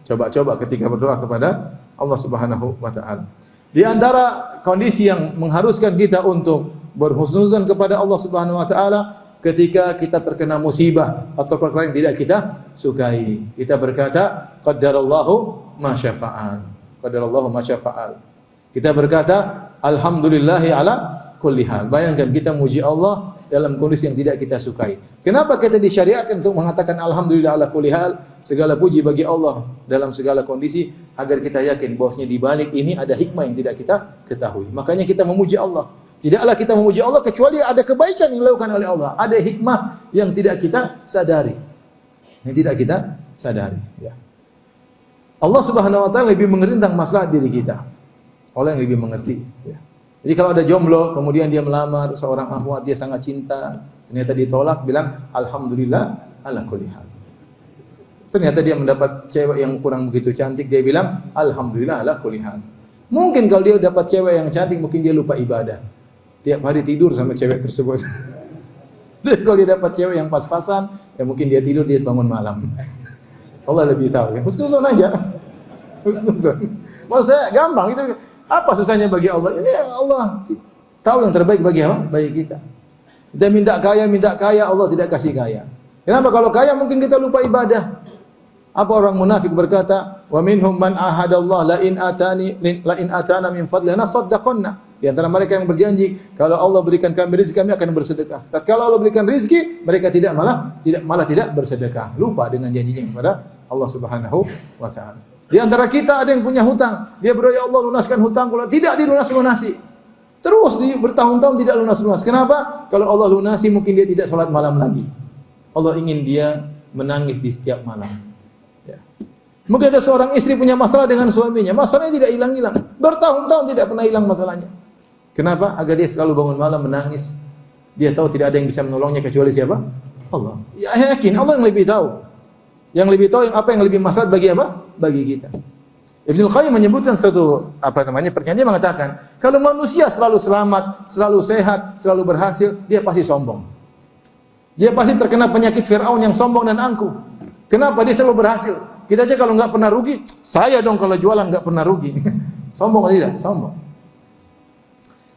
[SPEAKER 2] coba-coba ketika berdoa kepada Allah Subhanahu wa taala. Di antara kondisi yang mengharuskan kita untuk berhusnuzan kepada Allah Subhanahu wa taala ketika kita terkena musibah atau perkara yang tidak kita sukai. Kita berkata, qaddarallahu ma syafa'al. Qaddarallahu ma syafa'al. Kita berkata, alhamdulillahi ala kulli hal. Bayangkan kita muji Allah dalam kondisi yang tidak kita sukai. Kenapa kita disyariatkan untuk mengatakan alhamdulillah ala kulli hal? Segala puji bagi Allah dalam segala kondisi agar kita yakin bahwasanya di balik ini ada hikmah yang tidak kita ketahui. Makanya kita memuji Allah. Tidaklah kita memuji Allah kecuali ada kebaikan yang dilakukan oleh Allah. Ada hikmah yang tidak kita sadari. Yang tidak kita sadari. Ya. Allah Subhanahu wa taala lebih mengerti tentang masalah diri kita. Allah yang lebih mengerti. Ya. Jadi kalau ada jomblo, kemudian dia melamar seorang akhwat, dia sangat cinta, ternyata ditolak, bilang alhamdulillah ala kulli hal. Ternyata dia mendapat cewek yang kurang begitu cantik, dia bilang alhamdulillah ala kulli hal. Mungkin kalau dia dapat cewek yang cantik, mungkin dia lupa ibadah. Tiap hari tidur sama cewek tersebut. Dan kalau dia dapat cewek yang pas-pasan, ya mungkin dia tidur, dia bangun malam. Allah lebih tahu. Ya, husnuzon aja. Husnuzon. Mau saya gampang itu. Apa susahnya bagi Allah? Ini Allah tahu yang terbaik bagi apa? Bagi kita. Kita minta kaya, Allah tidak kasih kaya. Kenapa? Kalau kaya mungkin kita lupa ibadah. Apa orang munafik berkata, "Wa minhum man ahadallah la in atana min fadli lanasaddaqanna." Di antara mereka yang berjanji, kalau Allah berikan kami rezeki, kami akan bersedekah. Tatkala Allah berikan rezeki, mereka malah tidak bersedekah. Lupa dengan janjinya kepada Allah Subhanahu wa taala. Di antara kita ada yang punya hutang. Dia berdoa, ya Allah lunaskan hutang. Kalau tidak dilunas-lunasi. Terus bertahun-tahun tidak lunas-lunas. Kenapa? Kalau Allah lunasi mungkin dia tidak sholat malam lagi. Allah ingin dia menangis di setiap malam. Ya. Mungkin ada seorang istri punya masalah dengan suaminya. Masalahnya tidak hilang-hilang. Bertahun-tahun tidak pernah hilang masalahnya. Kenapa? Agar dia selalu bangun malam menangis. Dia tahu tidak ada yang bisa menolongnya kecuali siapa? Allah. Ya, yakin Allah yang lebih tahu. Yang lebih tahu apa yang lebih maslahat bagi apa? Bagi kita. Ibnu Qayyim menyebutkan suatu pernyataan, dia mengatakan, kalau manusia selalu selamat, selalu sehat, selalu berhasil, dia pasti sombong. Dia pasti terkena penyakit Firaun yang sombong dan angkuh. Kenapa? Dia selalu berhasil. Kita aja kalau enggak pernah rugi, saya dong kalau jualan enggak pernah rugi. Sombong atau tidak? Sombong.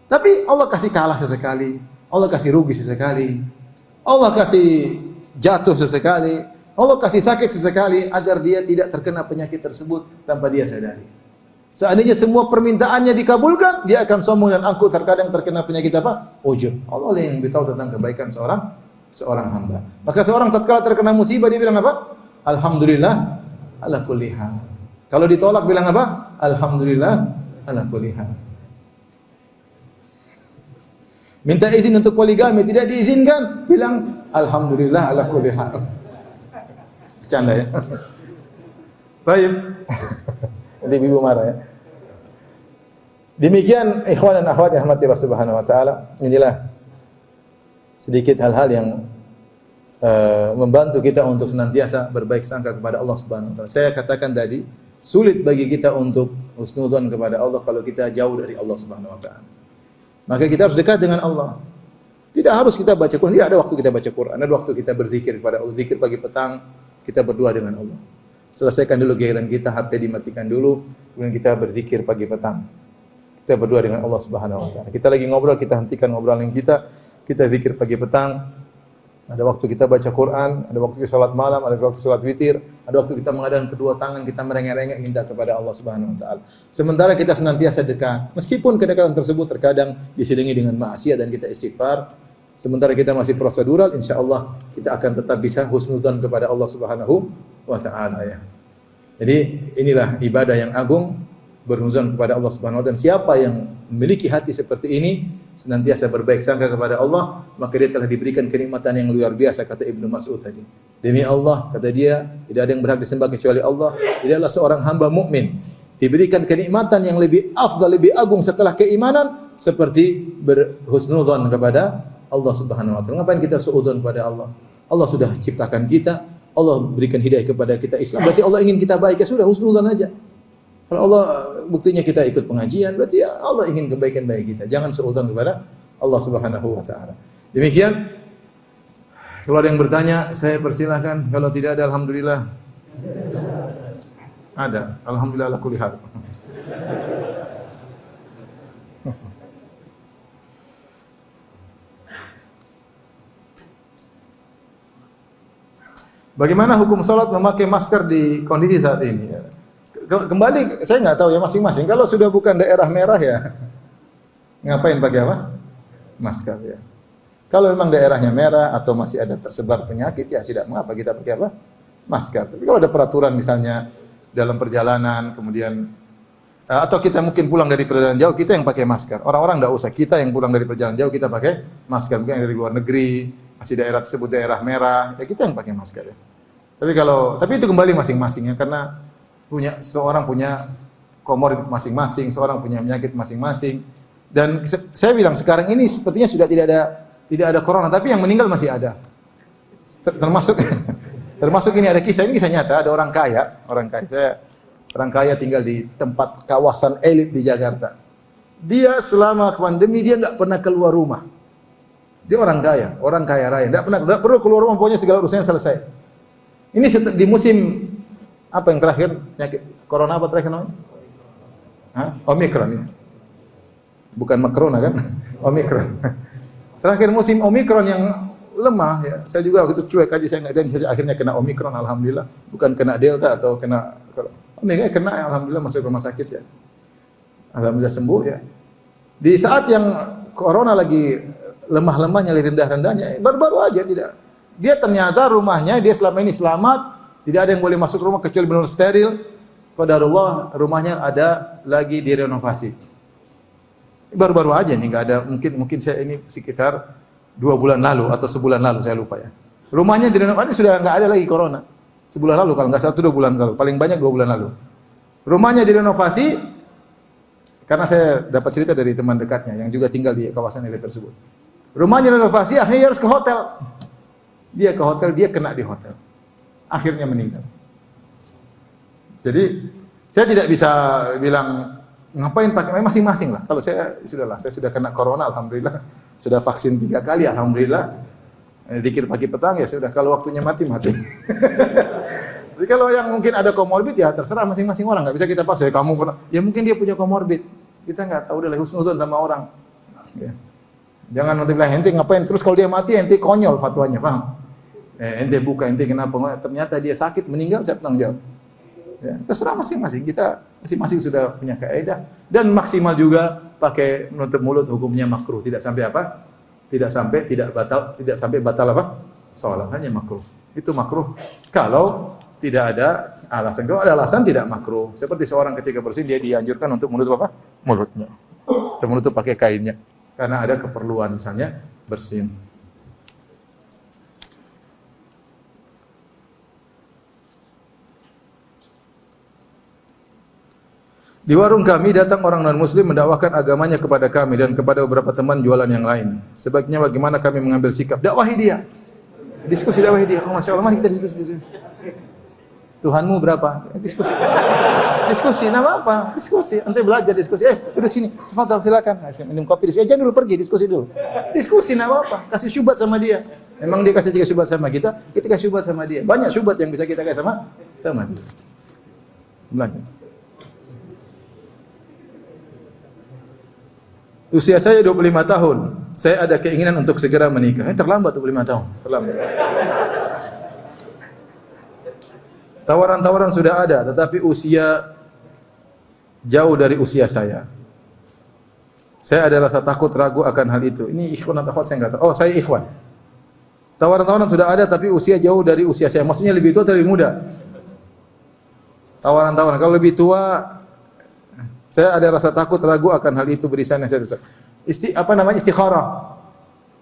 [SPEAKER 2] Tapi Allah kasih kalah sesekali, Allah kasih rugi sesekali, Allah kasih jatuh sesekali, Allah kasih sakit sesekali agar dia tidak terkena penyakit tersebut tanpa dia sadari. Seandainya semua permintaannya dikabulkan, dia akan sombong dan angkuh, terkadang terkena penyakit apa? Ujub. Allah yang lebih tahu tentang kebaikan seorang hamba. Maka seorang tatkala terkena musibah dia bilang apa? Alhamdulillah ala kulli hal. Kalau ditolak bilang apa? Alhamdulillah ala kulli hal. Minta izin untuk poligami tidak diizinkan, bilang alhamdulillah ala kulli hal. Bercanda ya. Baik. Nanti ibu marah ya. Demikian ikhwan dan akhwat yang rahmati Allah Subhanahu wa taala, inilah sedikit hal-hal yang membantu kita untuk senantiasa berbaik sangka kepada Allah Subhanahu wa taala. Saya katakan tadi, sulit bagi kita untuk husnudzon kepada Allah kalau kita jauh dari Allah Subhanahu wa taala. Maka kita harus dekat dengan Allah. Tidak harus kita baca Quran, tidak ada waktu kita baca Quran, ada waktu kita berzikir kepada Allah, zikir pagi petang, kita berdoa dengan Allah. Selesaikan dulu kegiatan kita, HP dimatikan dulu, kemudian kita berzikir pagi petang. Kita berdoa dengan Allah Subhanahu wa taala. Kita lagi ngobrol, kita hentikan ngobrolan kita zikir pagi petang. Ada waktu kita baca Quran, ada waktu kita salat malam, ada waktu salat witir, ada waktu kita mengadakan kedua tangan, kita merengek-rengek minta kepada Allah Subhanahu wa taala. Sementara kita senantiasa dekat. Meskipun kedekatan tersebut terkadang diselingi dengan maksiat dan kita istighfar, sementara kita masih prosedural, insyaallah kita akan tetap bisa husnudzon kepada Allah Subhanahu wa taala ya. Jadi inilah ibadah yang agung, berhusnuzon kepada Allah Subhanahu wa taala, dan siapa yang memiliki hati seperti ini senantiasa berbaik sangka kepada Allah, maka dia telah diberikan kenikmatan yang luar biasa, kata Ibnu Mas'ud tadi. Demi Allah, kata dia, tidak ada yang berhak disembah kecuali Allah. Dia adalah seorang hamba mukmin diberikan kenikmatan yang lebih afdal, lebih agung setelah keimanan, seperti berhusnuzon kepada Allah Subhanahu wa taala. Ngapain kita suudzon kepada Allah? Allah sudah ciptakan kita, Allah berikan hidayah kepada kita Islam, berarti Allah ingin kita baik, ya sudah husnuzon aja. Kalau Allah buktinya kita ikut pengajian, berarti ya Allah ingin kebaikan bagi kita. Jangan suudzon kepada Allah Subhanahu wa taala. Demikian. Kalau ada yang bertanya, saya persilahkan. Kalau tidak ada, alhamdulillah. Ada. Alhamdulillah ala kulli hal. Bagaimana hukum salat memakai masker di kondisi saat ini? Kembali, saya nggak tahu ya masing-masing. Kalau sudah bukan daerah merah ya, ngapain pakai apa? Masker ya. Kalau memang daerahnya merah atau masih ada tersebar penyakit ya tidak mengapa kita pakai apa? Masker. Tapi kalau ada peraturan misalnya dalam perjalanan, kemudian atau kita mungkin pulang dari perjalanan jauh, kita yang pakai masker. Orang-orang nggak usah. Kita yang pulang dari perjalanan jauh kita pakai masker. Mungkin yang dari luar negeri, masih daerah tersebut daerah merah, ya kita yang pakai masker ya. Tapi itu kembali masing-masing ya, karena seorang punya komorbid masing-masing, seorang punya penyakit masing-masing. Dan saya bilang sekarang ini sepertinya sudah tidak ada corona, tapi yang meninggal masih ada. Termasuk ini ada kisah nyata, ada orang kaya tinggal di tempat kawasan elit di Jakarta. Dia selama pandemi dia enggak pernah keluar rumah. Dia orang kaya raya, enggak perlu keluar rumah, pokoknya segala urusannya selesai. Ini di musim apa yang terakhir? Penyakit corona apa terakhir namanya? Omikron ya. Bukan Macron kan? Omikron. Terakhir musim Omikron yang lemah ya. Saya juga waktu itu cuek aja, saya akhirnya kena Omikron alhamdulillah, bukan kena Delta atau kena Omikron, kena alhamdulillah masuk rumah sakit ya. Alhamdulillah sembuh ya. Di saat yang corona lagi lemah-lemahnya, rendah-rendahnya, baru-baru aja tidak. Dia ternyata rumahnya dia selama ini selamat. Tidak ada yang boleh masuk rumah kecuali benar steril. Qadarullah rumahnya ada lagi direnovasi. Baru-baru aja nih, nggak ada, mungkin saya ini sekitar 2 bulan lalu atau sebulan lalu saya lupa ya. Rumahnya direnovasi sudah nggak ada lagi corona. Sebulan lalu kalau nggak 1-2 bulan lalu, paling banyak 2 bulan lalu. Rumahnya direnovasi karena saya dapat cerita dari teman dekatnya yang juga tinggal di kawasan elit tersebut. Rumahnya direnovasi, akhirnya dia harus ke hotel. Dia ke hotel, dia kena di hotel. Akhirnya meninggal. Jadi saya tidak bisa bilang ngapain pakai, masing-masing lah. Kalau saya sudah kena corona alhamdulillah, sudah vaksin 3 kali alhamdulillah. Zikir pagi petang ya sudah, kalau waktunya mati. Jadi kalau yang mungkin ada komorbid ya terserah masing-masing orang, nggak bisa kita paksa. Ya, kamu pernah, ya mungkin dia punya komorbid. Kita nggak tahu, udah husnuzon sama orang. Ya. Jangan nanti bilang ente ngapain, terus kalau dia mati ente konyol fatwanya, paham? Ente buka, ente kenapa? Ternyata dia sakit, meninggal, saya tanggung jawab. Ya, terserah masing-masing. Kita masing-masing sudah punya kaidah, dan maksimal juga pakai menutup mulut hukumnya makruh. Tidak sampai apa? Tidak sampai batal apa? Salat, hanya makruh. Itu makruh kalau tidak ada alasan. Kalau ada alasan tidak makruh. Seperti seorang ketika bersin dia dianjurkan untuk menutup apa? Mulutnya. Atau menutup pakai kainnya. Karena ada keperluan misalnya bersin. Di warung kami datang orang non-muslim mendakwakan agamanya kepada kami dan kepada beberapa teman jualan yang lain. Sebaiknya bagaimana kami mengambil sikap? Dakwahi dia. Diskusi dakwahi dia. Oh, Masya Allah, mari kita diskusi. Tuhanmu berapa? Diskusi. Diskusi, nama apa? Diskusi. Nanti belajar diskusi. Duduk sini. Tafadhal, silakan. Minum kopi diskusi. Jangan dulu pergi, diskusi dulu. Diskusi, nama apa? Kasih syubhat sama dia. Memang dia kasih 3 syubhat sama kita kasih syubhat sama dia. Banyak syubhat yang bisa kita kasih sama dia. Belajar. Usia saya 25 tahun. Saya ada keinginan untuk segera menikah. Terlambat 25 tahun. Terlambat. Tawaran-tawaran sudah ada, tetapi usia jauh dari usia saya. Saya ada rasa takut, ragu akan hal itu. Ini ikhwan atau akhwat saya enggak tahu. Oh, saya ikhwan. Tawaran-tawaran sudah ada, tapi usia jauh dari usia saya. Maksudnya lebih tua atau lebih muda? Tawaran-tawaran. Kalau lebih tua, saya ada rasa takut, ragu akan hal itu, beri saya nasihat. Istikharah.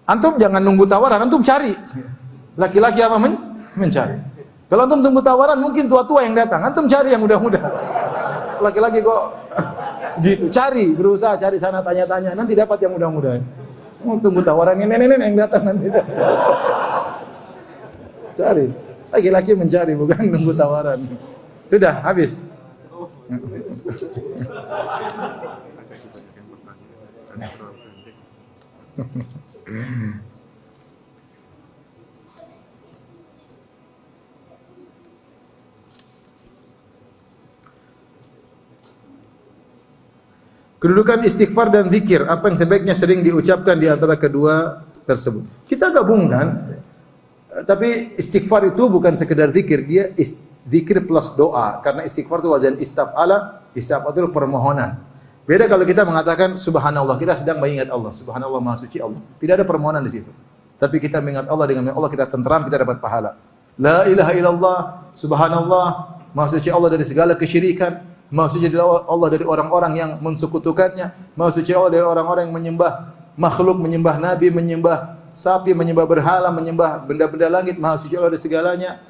[SPEAKER 2] Antum jangan nunggu tawaran, antum cari. Laki-laki apa mencari. Kalau antum tunggu tawaran, mungkin tua-tua yang datang. Antum cari yang muda-muda. Laki-laki kok gitu, cari, berusaha cari sana, tanya-tanya, nanti dapat yang muda-muda. Mau tunggu tawaran yang nenek-nenek yang datang nanti. Cari. Laki-laki mencari, bukan nunggu tawaran. Sudah, habis. Kedudukan istighfar dan zikir, apa yang sebaiknya sering diucapkan di antara kedua tersebut? Kita gabungkan, tapi istighfar itu bukan sekedar zikir, dia zikir plus doa. Karena istighfar itu wazan istaf'ala, istaf'ala itu permohonan. Beda kalau kita mengatakan subhanallah, kita sedang mengingat Allah, subhanallah maha suci Allah. Tidak ada permohonan di situ. Tapi kita mengingat Allah, dengan Allah kita tenteram, kita dapat pahala. La ilaha illallah, subhanallah, maha suci Allah dari segala kesyirikan. Maha suci Allah dari orang-orang yang mensekutukannya. Maha suci Allah dari orang-orang yang menyembah makhluk, menyembah nabi, menyembah sapi, menyembah berhala, menyembah benda-benda langit. Maha suci Allah dari segalanya.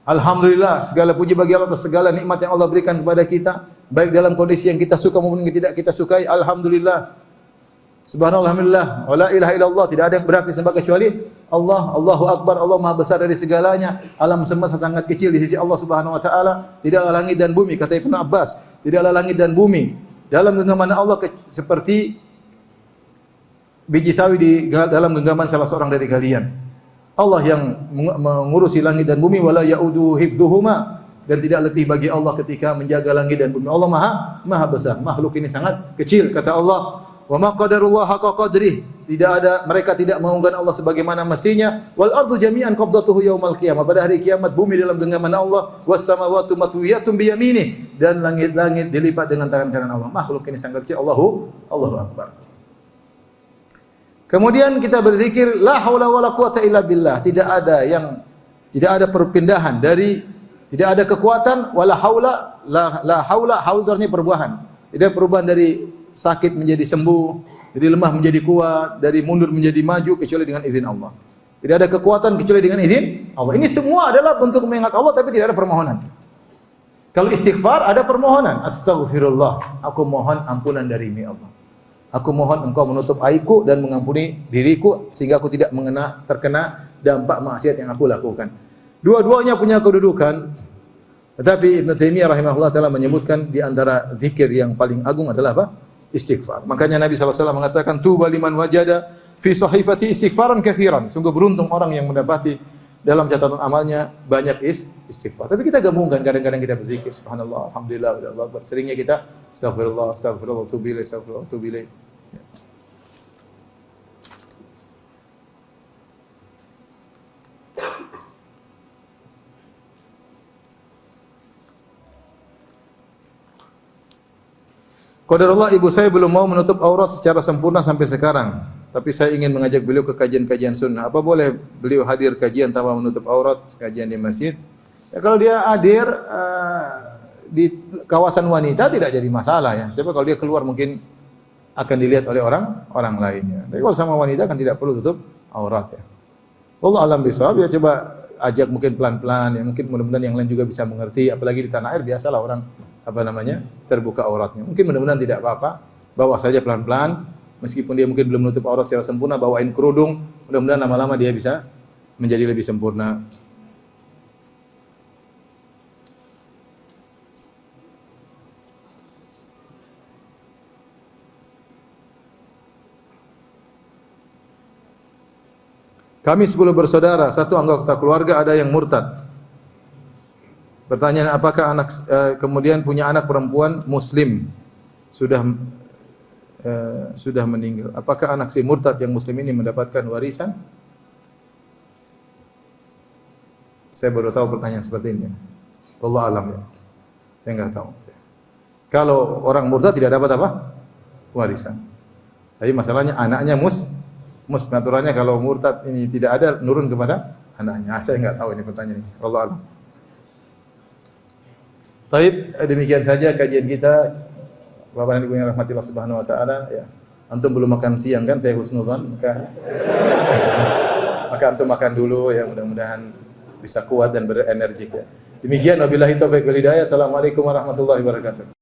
[SPEAKER 2] Alhamdulillah, segala puji bagi Allah atas segala nikmat yang Allah berikan kepada kita, baik dalam kondisi yang kita suka maupun yang tidak kita sukai. Alhamdulillah. Subhanallah, alhamdulillah, wa la ilaha illallah, tidak ada yang berhak disembah kecuali Allah. Allahu akbar, Allah maha besar dari segalanya. Alam semesta sangat kecil di sisi Allah Subhanahu wa taala. Tidaklah langit dan bumi, kata Ibnu Abbas, tidaklah langit dan bumi dalam genggaman Allah seperti biji sawi di dalam genggaman salah seorang dari kalian. Allah yang mengurusi langit dan bumi, wala yaudu hifdzuhuma, dan tidak letih bagi Allah ketika menjaga langit dan bumi. Allah maha besar. Makhluk ini sangat kecil, kata Allah. Wa ma qadarullah haqqa qadrih. Mereka tidak mengagungkan Allah sebagaimana mestinya. Wal ardu jami'an qabdatuhu yaumal qiyamah. Pada hari kiamat bumi dalam genggaman Allah, was samawati matwiyatun bi yaminih, dan langit-langit dilipat dengan tangan kanan Allah. Makhluk ini sangat kecil. Allahu akbar. Kemudian kita berzikir la haula wala quwata illa billah. Tidak ada perpindahan dari, tidak ada kekuatan, wala haula, la haula, haul artinya perubahan. Tidak perubahan dari sakit menjadi sembuh, dari lemah menjadi kuat, dari mundur menjadi maju kecuali dengan izin Allah. Tidak ada kekuatan kecuali dengan izin Allah. Ini semua adalah bentuk mengingat Allah, tapi tidak ada permohonan. Kalau istighfar ada permohonan. Astaghfirullah, aku mohon ampunan darimu ya Allah. Aku mohon engkau menutup aibku dan mengampuni diriku sehingga aku tidak terkena dampak maksiat yang aku lakukan. Dua-duanya punya kedudukan. Tetapi Ibnu Taimiyah rahimahullah taala menyebutkan di antara zikir yang paling agung adalah apa? Istighfar. Makanya Nabi sallallahu alaihi wasallam mengatakan tuba liman wajada fi sahifati istighfaran katsiran. Sungguh beruntung orang yang mendapati dalam catatan amalnya banyak istighfar. Tapi kita gabungkan, kadang-kadang kita berzikir subhanallah, alhamdulillah, Allahu akbar. Seringnya kita astagfirullah, astagfirullah, tubu ilaih, astagfirullah, tubu ilaih. Qadarullah, ibu saya belum mau menutup aurat secara sempurna sampai sekarang. Tapi saya ingin mengajak beliau ke kajian-kajian sunnah. Apa boleh beliau hadir kajian tanpa menutup aurat, kajian di masjid? Ya, kalau dia hadir di kawasan wanita tidak jadi masalah ya. Coba kalau dia keluar mungkin akan dilihat oleh orang lainnya. Tapi kalau sama wanita kan tidak perlu tutup aurat ya. Wallahu a'lam bishawab, ya coba ajak mungkin pelan-pelan ya, mungkin mudah-mudahan yang lain juga bisa mengerti, apalagi di tanah air biasalah orang terbuka auratnya. Mungkin mudah-mudahan tidak apa-apa, bawa saja pelan-pelan, meskipun dia mungkin belum menutup aurat secara sempurna, bawain kerudung, mudah-mudahan lama-lama dia bisa menjadi lebih sempurna. Kami 10 bersaudara, satu anggota keluarga ada yang murtad. Pertanyaan, apakah kemudian punya anak perempuan muslim sudah meninggal? Apakah anak si murtad yang muslim ini mendapatkan warisan? Saya baru tahu pertanyaan seperti ini. Allah alam ya. Saya enggak tahu. Kalau orang murtad tidak dapat apa? Warisan. Tapi masalahnya anaknya aturannya kalau murtad ini tidak ada, nurun kepada anaknya. Saya enggak tahu ini pertanyaan ini. Allah alam. Baik, demikian saja kajian kita. Bapak dan Ibu yang rahmati Allah Subhanahu wa taala ya. Antum belum makan siang kan? Saya husnudzon, maka antum makan dulu ya, mudah-mudahan bisa kuat dan berenergik ya. Demikian wabillahi taufiq wal hidayah. Assalamualaikum warahmatullahi wabarakatuh.